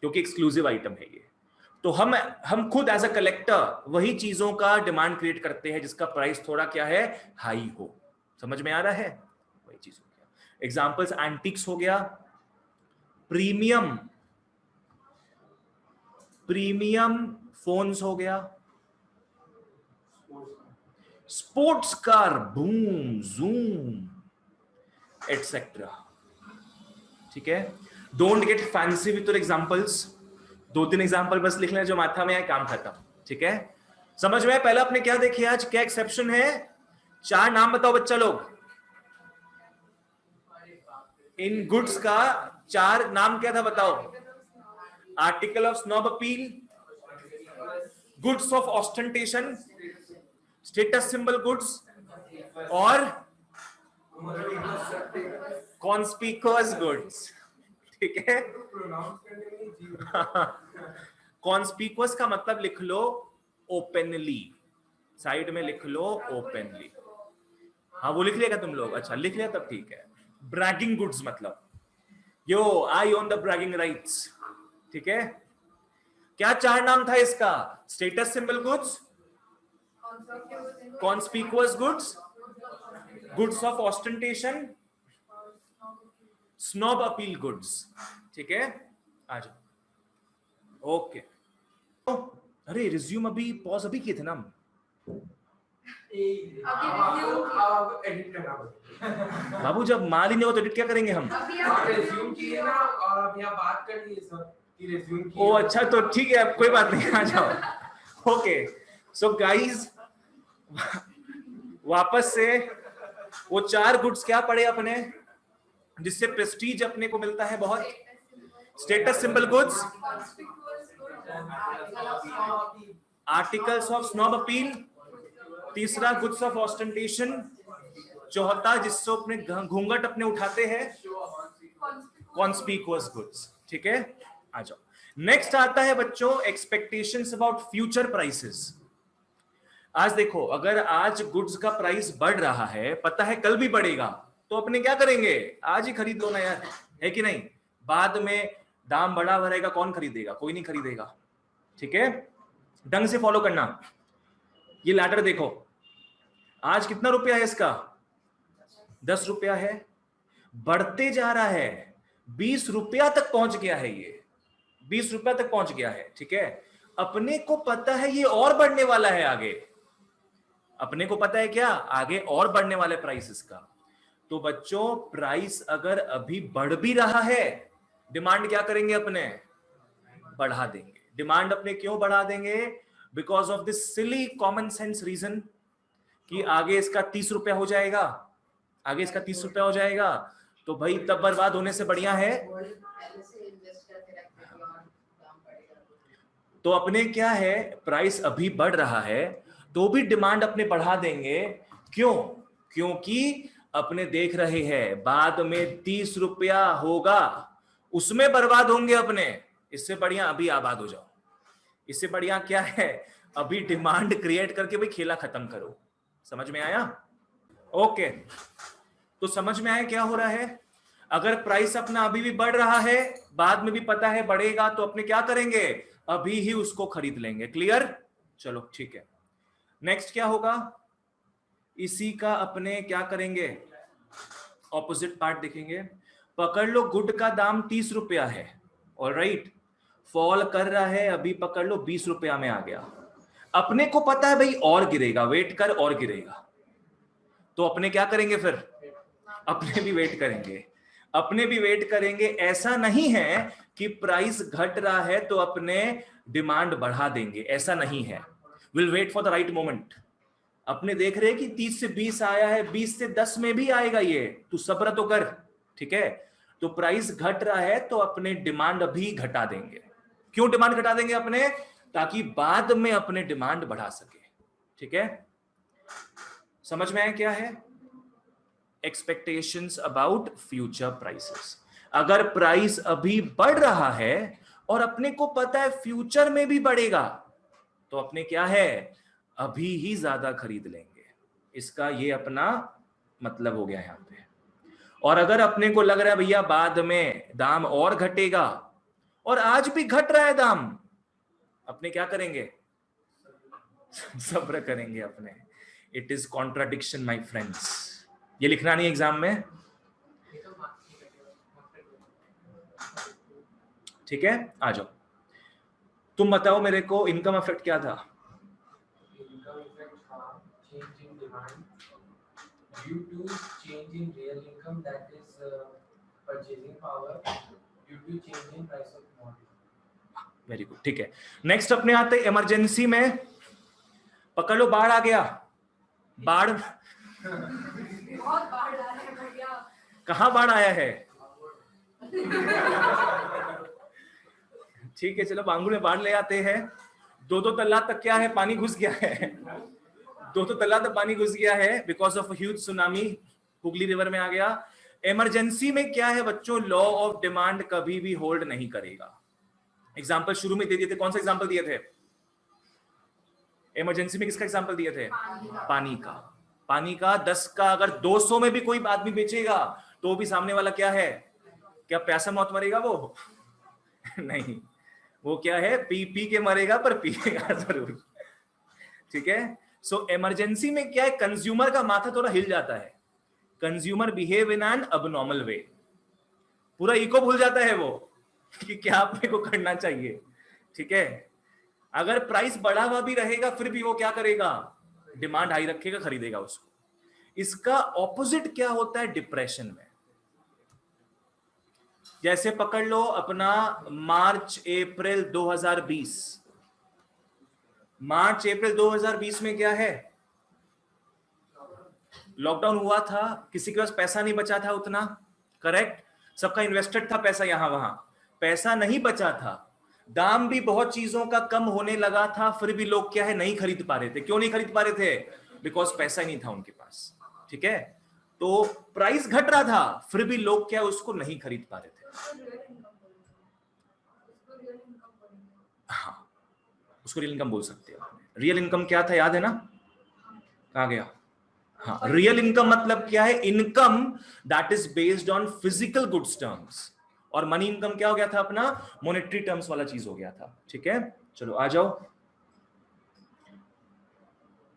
क्योंकि एक्सक्लूसिव आइटम है ये। तो हम खुद एज अ कलेक्टर वही चीजों का डिमांड क्रिएट करते हैं जिसका प्राइस थोड़ा क्या है, हाई हो। समझ में आ रहा है? वही चीज हो गया। एग्जाम्पल्स, एंटिक्स हो गया, प्रीमियम फोन्स हो गया, sports car, boom zoom etcetera, ठीक है? Don't get fancy with your examples. 2-3 example बस लिख लें जो माथा में है, काम खत्म, ठीक है? समझ में? पहले आपने क्या देखे आज, क्या एक्सेप्शन है? 4 नाम बताओ बच्चा लोग। इन गुड्स का 4 नाम क्या था बताओ? Article of snob appeal, goods of ostentation, status symbol goods, और कॉन्स्पिकुअस गुड्स, ठीक है? कॉन्स्पिकुअस का मतलब लिख लो ओपनली, साइड में लिख लो ओपनली। हाँ, वो लिख लिया तुम लोग? अच्छा, लिख लिया तब ठीक है। ब्रैगिंग गुड्स मतलब यो आई ओन द ब्रैगिंग राइट्स, ठीक है? क्या 4 नाम था इसका? Status symbol goods, conspicuous goods, goods of ostentation, snob appeal goods, ठीक है? आ जाओ। ओके, अरे रिज्यूम अभी पॉज अभी किए थे ना हम? आप एडिट करना पड़ेगा। बाबू जब माल ही नहीं हो तो एडिट क्या करेंगे हम? आप रिज्यूम किए ना और आप यहाँ बात कर लिए सर कि रिज्यूम किए। ओ अच्छा, तो ठीक है, कोई बात नहीं, आ जाओ। ओके सो गाइस, वापस से वो 4 गुड्स क्या पढ़े अपने, जिससे प्रेस्टीज अपने को मिलता है बहुत? Status symbol goods, articles of snob appeal, तीसरा गुड्स ऑफ ऑस्टेंटेशन, चौथा जिससे अपने घूंघट अपने उठाते हैं कॉन्स्पिकुअस गुड्स। ठीक है, आ जाओ। नेक्स्ट आता है बच्चों एक्सपेक्टेशंस अबाउट फ्यूचर प्राइसेस। आज देखो, अगर आज गुड्स का प्राइस बढ़ रहा है, पता है कल भी बढ़ेगा, तो अपने क्या करेंगे? आज ही खरीद लो ना यार, है कि नहीं? बाद में दाम बढ़ा रहेगा, कौन खरीदेगा? कोई नहीं खरीदेगा। ठीक है, ढंग से फॉलो करना। ये लैडर देखो, आज कितना रुपया है इसका? 10 रुपया है, बढ़ते जा रहा है, 20 रुपया तक पहुंच गया है, ये 20 रुपया तक पहुंच गया है। ठीक है, अपने को पता है ये और बढ़ने वाला है आगे, अपने को पता है क्या आगे और बढ़ने वाले प्राइसेस का। तो बच्चों प्राइस अगर अभी बढ़ भी रहा है, डिमांड क्या करेंगे? अपने बढ़ा देंगे। डिमांड अपने क्यों बढ़ा देंगे? Because of this silly common sense reason कि आगे इसका 30 रुपया हो जाएगा, आगे इसका 30 रुपया हो जाएगा, तो भाई तब बर्बाद होने से बढ़िया है। तो अपने क्या है, प्राइस अभी बढ़ रहा है तो भी डिमांड अपने बढ़ा देंगे। क्यों? क्योंकि अपने देख रहे हैं बाद में 30 रुपया होगा, उसमें बर्बाद होंगे अपने। इससे बढ़िया अभी आबाद हो जाओ। इससे बढ़िया क्या है, अभी डिमांड क्रिएट करके भाई खेला खत्म करो। समझ में आया? ओके, तो समझ में आया क्या हो रहा है? अगर प्राइस अपना अभी भी बढ़ रहा है, बाद में भी पता है बढ़ेगा, तो अपने क्या करेंगे? अभी ही उसको खरीद लेंगे। क्लियर? चलो ठीक है, नेक्स्ट क्या होगा? इसी का अपने क्या करेंगे? ऑपोजिट पार्ट देखेंगे। पकड़ लो गुड का दाम 30 रुपया है, ऑलराइट, फॉल कर रहा है, अभी पकड़ लो 20 रुपया में आ गया। अपने को पता है भाई और गिरेगा, वेट कर और गिरेगा, तो अपने क्या करेंगे फिर? अपने भी वेट करेंगे, अपने भी वेट करेंगे। ऐसा नहीं है कि प्राइस घट रहा है तो अपने डिमांड बढ़ा देंगे, ऐसा नहीं है। Will wait for the right moment. अपने देख रहे हैं कि 30 से 20 आया है, 20 से 10 में भी आएगा ये, तू सब्र तो कर। ठीक है, तो प्राइस घट रहा है तो अपने डिमांड अभी घटा देंगे। क्यों डिमांड घटा देंगे अपने? ताकि बाद में अपने डिमांड बढ़ा सके। ठीक है, समझ में आया क्या है? Expectations about future prices. अगर प्राइस अभी बढ़ रहा है और अपने को पता है फ्यूचर में भी बढ़ेगा, तो अपने क्या है? अभी ही ज्यादा खरीद लेंगे। इसका ये अपना मतलब हो गया यहां पे। और अगर अपने को लग रहा है भैया बाद में दाम और घटेगा, और आज भी घट रहा है दाम, अपने क्या करेंगे? सब्र करेंगे अपने। It is contradiction my friends. ये लिखना नहीं एग्जाम में, ठीक है? आ जाओ, तुम बताओ मेरे को इनकम इफेक्ट क्या था? इनकम इफेक्ट था change in demand due to change in real income, that is purchasing power due to change in price of commodity. Very good, ठीक है। नेक्स्ट अपने आते इमरजेंसी में। पकड़ लो बाढ़ आ गया, बाढ़ बहुत बाढ़ आ रहा है भैया। कहां बाढ़ आया है? ठीक है, चलो बांगुर में बाढ़ ले आते हैं। 2-2 तल्ला तक क्या है, पानी घुस गया है। 2-2 तल्ला तक पानी घुस गया है because of huge tsunami, Hooghly river में आ गया। इमरजेंसी में क्या है बच्चों? लॉ ऑफ डिमांड कभी भी होल्ड नहीं करेगा। एग्जाम्पल शुरू में दे दिए थे, कौन सा एग्जाम्पल दिए थे? इमरजेंसी में किसका एग्जाम्पल दिए थे? पानी का। पानी का 10 का अगर 200 में भी कोई आदमी बेचेगा तो भी सामने वाला क्या है? क्या प्यासा मौत मरेगा वो? नहीं, वो क्या है? पी पी के मरेगा, पर पिएगा जरूर। ठीक है, सो इमरजेंसी में क्या है? कंज्यूमर का माथा थोड़ा हिल जाता है। Consumer behave in an abnormal way, पूरा इको भूल जाता है वो कि क्या अपने को करना चाहिए। ठीक है, अगर प्राइस बढ़ा हुआ भी रहेगा फिर भी वो क्या करेगा? डिमांड हाई रखेगा, खरीदेगा उसको। इसका ऑपोजिट क्या होता है डिप्रेशन में? जैसे पकड़ लो अपना मार्च अप्रैल 2020। मार्च अप्रैल 2020 में क्या है? लॉकडाउन हुआ था, किसी के पास पैसा नहीं बचा था उतना, करेक्ट? सबका इन्वेस्टेड था पैसा यहां वहां, पैसा नहीं बचा था, दाम भी बहुत चीजों का कम होने लगा था, फिर भी लोग क्या है नहीं खरीद पा रहे थे। क्यों नहीं खरीद पा रहे थे? बिकॉज पैसा ही नहीं था उनके पास, ठीक है? तो प्राइस घट रहा था, फिर भी लोग क्या उसको नहीं खरीद पा रहे थे। हाँ, उसको रियल इनकम बोल सकते हो। रियल इनकम क्या था याद है ना? कहाँ गया? हाँ, रियल इनकम मतलब क्या है? Income that is based on physical goods terms. और मनी इनकम क्या हो गया था अपना? मॉनेटरी टर्म्स वाला चीज हो गया था, ठीक है? चलो आ जाओ,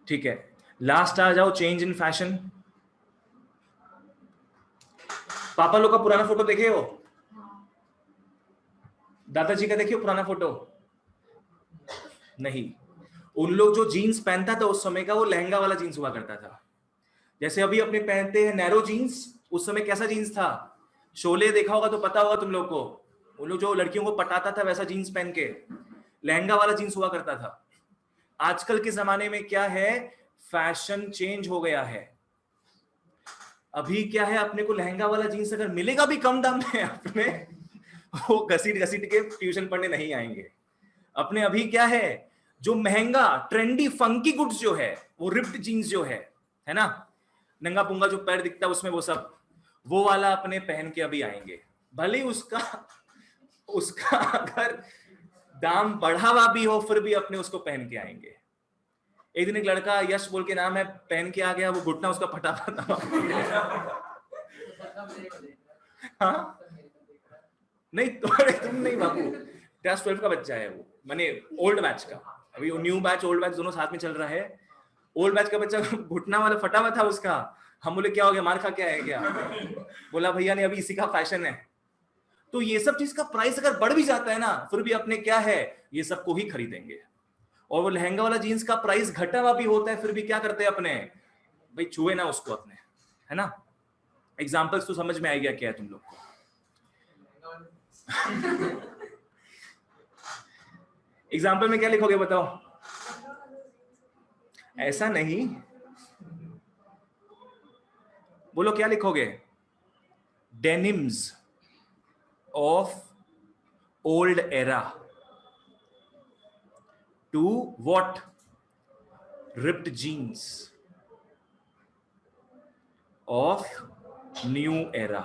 ठीक है, लास्ट आ जाओ, चेंज इन फैशन। पापा लोग का पुराना फोटो देखे हो? दादाजी का देखिए पुराना फोटो? नहीं। उन लोग जो जीन्स पहनता था उस समय का, वो लहंगा वाला जीन्स हुआ करता था। जैसे अभी अपने पहनते हैं नैरो जीन्स, उस समय कैसा जीन्स था? शोले देखा होगा तो पता होगा तुम लोग को, वो लोग जो लड़कियों को पटाता था वैसा जीन्स पहन के, लहंगा वाला जीन्स हुआ करता था। आजकल के जमाने में क्या है? फैशन चेंज हो गया है। अभी क्या है, अपने को लहंगा वाला जीन्स अगर मिलेगा भी कम दाम में, अपने वो घसीट घसीट के ट्यूशन पढ़ने नहीं आएंगे। अपने अभी क्या है, जो महंगा ट्रेंडी फंकी गुड्स जो है, वो रिप्ड जीन्स जो है ना, नंगा पुंगा जो पैर दिखता है उसमें, वो सब वो वाला अपने पहन के अभी आएंगे। भले उसका अगर दाम बढ़ा हुआ भी हो, फिर भी अपने उसको पहन के आएंगे। एक दिन एक लड़का यश बोल के नाम है, पहन के आ गया, वो घुटना उसका फटा था। हाँ? नहीं तुम नहीं बाबू, क्लास 12 का बच्चा है वो, माने ओल्ड बैच का। अभी वो न्यू बैच ओल्ड बैच दोनों साथ में चल रहा है। ओल्ड बैच का बच्चा घुटना वाला फटा हुआ था उसका। हम बोले क्या हो गया, मार खा क्या है क्या? बोला भैया ने अभी इसी का फैशन है। तो ये सब चीज का प्राइस अगर बढ़ भी जाता है ना, फिर भी अपने क्या है, ये सबको ही खरीदेंगे। और वो लहंगा वाला जीन्स का प्राइस घटा हुआ भी होता है, फिर भी क्या करते हैं अपने, भाई छुए ना उसको अपने, है ना? एग्जाम्पल्स तो समझ में आ गया क्या है तुम लोग को? एग्जाम्पल में क्या लिखोगे बताओ? ऐसा नहीं, बोलो क्या लिखोगे? Denims of old era to what? Ripped jeans of new era.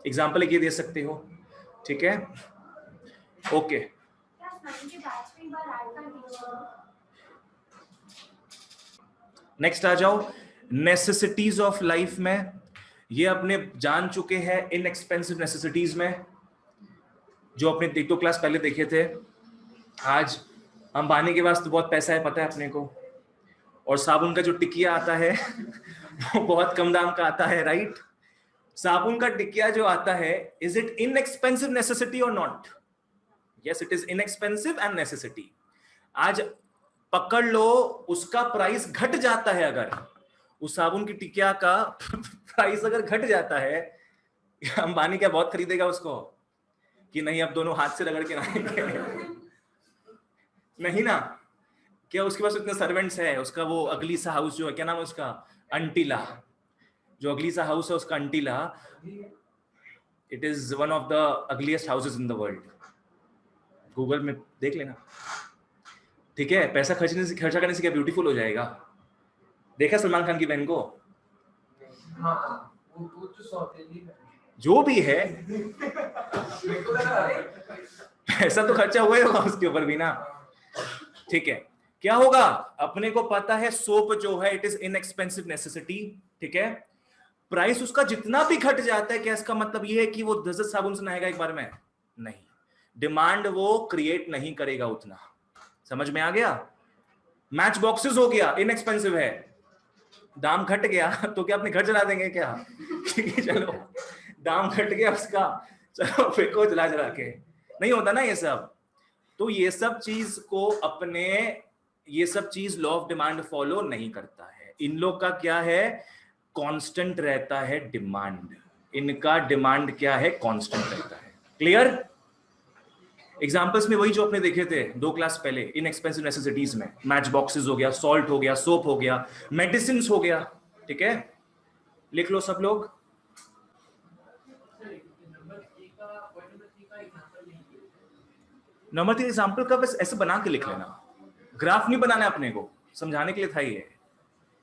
Example एक ये दे सकते हो, ठीक है? ओके, नेक्स्ट आ जाओ, नेसेसिटीज ऑफ लाइफ में। ये अपने जान चुके हैं इनएक्सपेंसिव नेसेसिटीज में, जो अपने 1-2 क्लास पहले देखे थे। आज अंबानी के पास तो बहुत पैसा है, पता है अपने को। और साबुन का जो टिकिया आता है वो बहुत कम दाम का आता है, राइट? साबुन का टिकिया जो आता है, इज इट इनएक्सपेंसिव नेसेसिटी और not? Yes, it is inexpensive and necessity. आज पकड़ लो, उसका प्राइस घट जाता है, अगर उस साबुन की टिकिया का प्राइस अगर घट जाता है, अंबानी क्या बहुत खरीदेगा उसको? कि नहीं अब दोनों हाथ से रगड़ के नहाएंगे? नहीं ना। क्या उसके पास इतने सर्वेंट्स है, उसका वो अगली सा हाउस जो है, क्या नाम है उसका? अंटीला। जो अगली सा हाउस है उसका Antilia, it is one of the ugliest houses in the world. Google में देख लेना, ठीक है? पैसा खर्चा करने से क्या ब्यूटीफुल हो जाएगा? देखा सलमान खान की बहन को? वो तो सौतेली है। जो भी है, पैसा तो खर्चा हुआ ही होगा उसके ऊपर भी ना, ठीक है? क्या होगा, अपने को पता है सोप जो है इट इज इनएक्सपेंसिव नेसेसिटी, ठीक है? प्राइस उसका जितना भी घट जाता है, क्या इसका मतलब ये है कि वो 10 साबुन से नहाएगा एक बार में? नहीं, डिमांड वो क्रिएट नहीं करेगा उतना। समझ में आ गया? मैच बॉक्सेस हो गया, इनएक्सपेंसिव है, दाम घट गया तो क्या अपने घर जला देंगे क्या? चलो दाम घट गया उसका, चलो फेंको जला के, नहीं होता ना ये सब। तो ये सब चीज लॉ ऑफ डिमांड फॉलो नहीं करता है। इन लोग का क्या है, कांस्टेंट रहता है डिमांड, इनका डिमांड क्या है, कांस्टेंट रहता है। क्लियर? एग्जांपल्स में वही जो आपने देखे थे 2 क्लास पहले, इनएक्सपेंसिव नेसेसिटीज में मैच बॉक्सेस हो गया, सॉल्ट हो गया, सोप हो गया, मेडिसिन हो गया। ठीक है, लिख लो सब लोग। नंबर 3 एग्जांपल का बस ऐसे बना के लिख लेना, ग्राफ नहीं बनाना है अपने को, समझाने के लिए था ये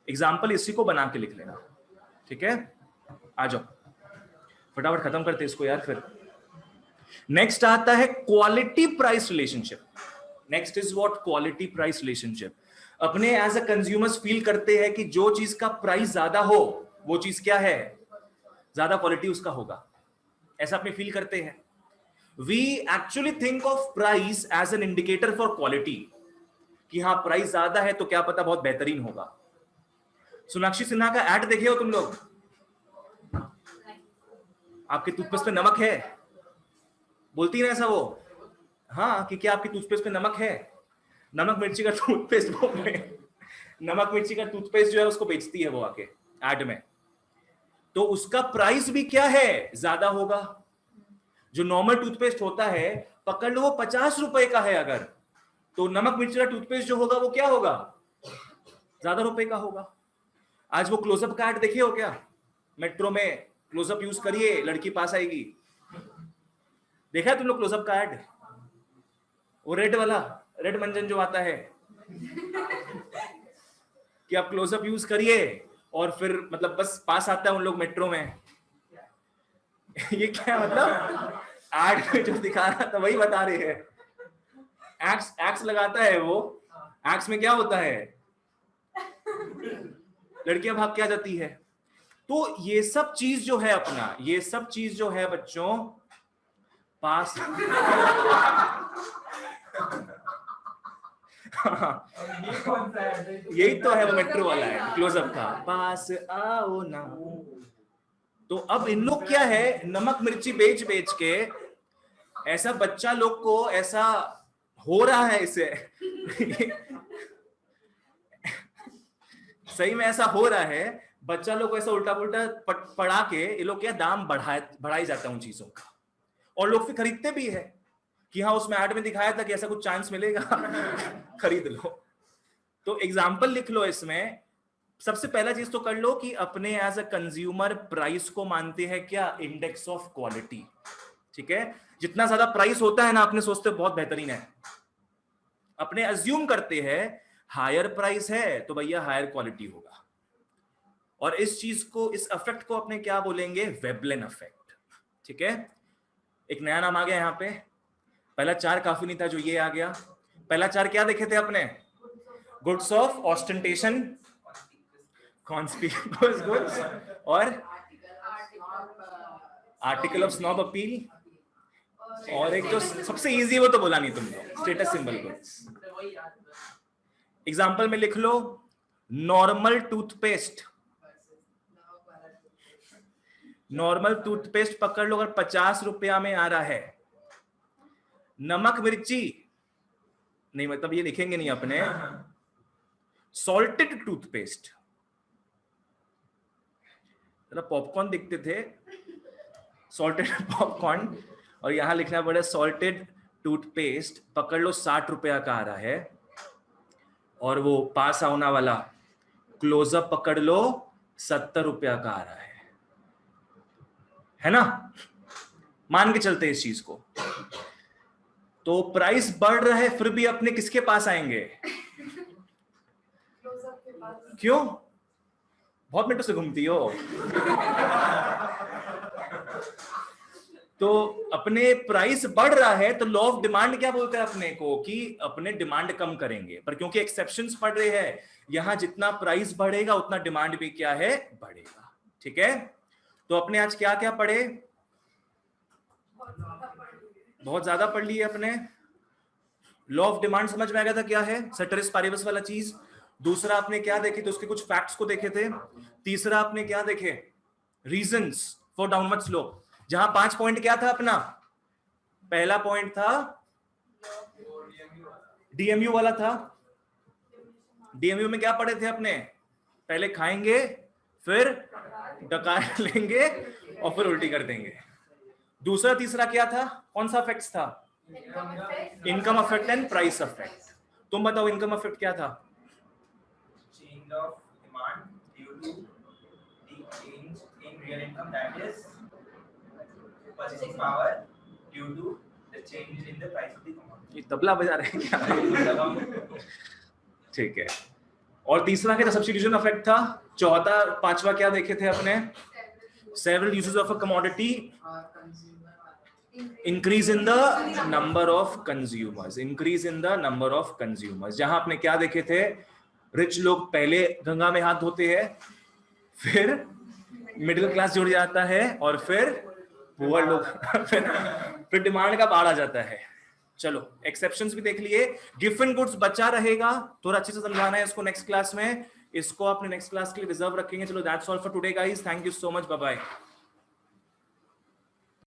एग्जांपल, इसी को बना के लिख लेना। ठीक है, आ जाओ फटाफट खत्म करते इसको यार। फिर नेक्स्ट आता है quality price relationship. Next is what, quality price relationship. अपने एज अ कंज्यूमर्स फील करते हैं कि जो चीज का प्राइस ज्यादा हो वो चीज क्या है, ज्यादा क्वालिटी उसका होगा, ऐसा अपने फील करते हैं। We actually think of price as an indicator for quality, कि हाँ प्राइस ज्यादा है तो क्या पता बहुत बेहतरीन होगा। सोनाक्षी सिन्हा का एड देखे हो तुम लोग? आपके टूथपेस्ट पे नमक है, बोलती है ऐसा वो, हाँ, कि क्या आपकी टूथपेस्ट पे नमक है? नमक मिर्ची का टूथपेस्ट नमक मिर्ची का टूथपेस्ट जो है उसको बेचती है वो आके एड में, तो उसका प्राइस भी क्या है, ज्यादा होगा। जो नॉर्मल टूथपेस्ट होता है, पकड़ लो वो 50 रुपए का है अगर, तो नमक मिर्ची का टूथपेस्ट जो होगा वो क्या होगा, ज्यादा रुपए का होगा। आज वो क्लोजअप का एड देखे हो क्या? मेट्रो में क्लोजअप यूज करिए लड़की पास आएगी, देखा है तुम लोग क्लोजअप का एड? वो रेड वाला, रेड मंजन जो आता है कि आप क्लोजअप यूज करिए और फिर मतलब बस पास आता है उन लोग मेट्रो में। ये क्या मतलब, एड में जो दिखा रहा था वही बता रहे हैं। एक्स लगाता है वो, एक्स में क्या होता है, लड़कियां भाग क्या जाती है। तो ये सब चीज जो है अपना, ये सब चीज जो है बच्चों पास यही तो है वो मेट्रो वाला है क्लोजअप का, पास आओ ना। तो अब इन लोग क्या है, नमक मिर्ची बेच बेच के ऐसा बच्चा लोग को ऐसा हो रहा है इसे सही में ऐसा हो रहा है, बच्चा लोग को ऐसा उल्टा पुल्टा पढ़ा के ये लोग क्या दाम बढ़ाई जाता है उन चीजों का, और लोग फिर खरीदते भी है कि हाँ उसमें ऐड में दिखाया था कि ऐसा कुछ चांस मिलेगा खरीद लो। तो एग्जाम्पल लिख लो इसमें। सबसे पहला चीज तो कर लो कि अपने एज अ कंज्यूमर प्राइस को मानते हैं क्या, इंडेक्स ऑफ क्वालिटी। ठीक है, जितना ज्यादा प्राइस होता है ना, अपने सोचते बहुत बेहतरीन है, अपने अज्यूम करते हैं हायर प्राइस है तो भैया हायर क्वालिटी होगा। और इस चीज को, इस इफेक्ट को अपने क्या बोलेंगे, वेबलेन इफेक्ट। ठीक है, एक नया नाम आ गया यहाँ पे, पहला 4 काफी नहीं था जो ये आ गया। पहला 4 क्या देखे थे अपने, goods of ostentation, conspicuous goods, और आर्टिकल ऑफ स्नॉब अपील, और एक जो सबसे इजी वो तो बोला नहीं तुमने, स्टेटस सिंबल गुड्स। एग्जांपल में लिख लो, नॉर्मल टूथपेस्ट, नॉर्मल टूथपेस्ट पकड़ लो अगर 50 रुपया में आ रहा है। नमक मिर्ची नहीं, मतलब ये लिखेंगे नहीं अपने, सॉल्टेड टूथपेस्ट, पॉपकॉर्न दिखते थे, सॉल्टेड पॉपकॉर्न, और यहां लिखना पड़े सॉल्टेड टूथपेस्ट, पकड़ लो 60 रुपया का आ रहा है। और वो पास आउना वाला क्लोजअप पकड़ लो 70 रुपया का आ रहा है ना, मान के चलते इस चीज को। तो प्राइस बढ़ रहा है फिर भी अपने किसके पास आएंगे, क्यों? बहुत मिनटों से घूमती हो तो अपने प्राइस बढ़ रहा है तो लॉ ऑफ डिमांड क्या बोलता है अपने को कि अपने डिमांड कम करेंगे, पर क्योंकि एक्सेप्शंस पड़ रहे हैं, यहां जितना प्राइस बढ़ेगा उतना डिमांड भी क्या है, बढ़ेगा। ठीक है, तो अपने आज क्या क्या पढ़े, बहुत ज्यादा पढ़ लिए अपने। लॉ ऑफ डिमांड समझ में आ गया था क्या है, सेटरिस पैरेबस वाला चीज। दूसरा आपने क्या देखे, तो उसके कुछ फैक्ट्स को देखे थे। तीसरा आपने क्या देखे, रीजंस फॉर डाउनवर्ड स्लोप, जहां 5 पॉइंट क्या था अपना, पहला पॉइंट था डीएमयू वाला था, डीएमयू में क्या पढ़े थे अपने, पहले खाएंगे फिर डका लेंगे और फिर उल्टी कर देंगे। दूसरा तीसरा क्या था, कौन सा इफेक्ट्स था, income affect and price affect. तुम बताओ इनकम अफेक्ट क्या था, Change of demand due to the change in real income, that is purchasing power due to the change in the price of the commodity. ये तबला बजा रहे हैं क्या? ठीक है। और तीसरा क्या था, सब्स्टिट्यूशन अफेक्ट था। चौथा पांचवा क्या देखे थे अपने, several uses of a commodity, increase in the number of consumers, increase in the number of consumers. जहां आपने क्या देखे थे, रिच लोग पहले गंगा में हाथ धोते हैं, फिर मिडिल क्लास जुड़ जाता है और फिर पुअर लोग फिर डिमांड का बाढ़ आ जाता है। चलो एक्सेप्शंस भी देख लिए, गिवन गुड्स बचा रहेगा, थोड़ा अच्छे से समझाना है इसको नेक्स्ट क्लास में, इसको अपने नेक्स्ट क्लास के लिए रिजर्व रखेंगे। चलो that's all for today guys, thank you so much, bye bye.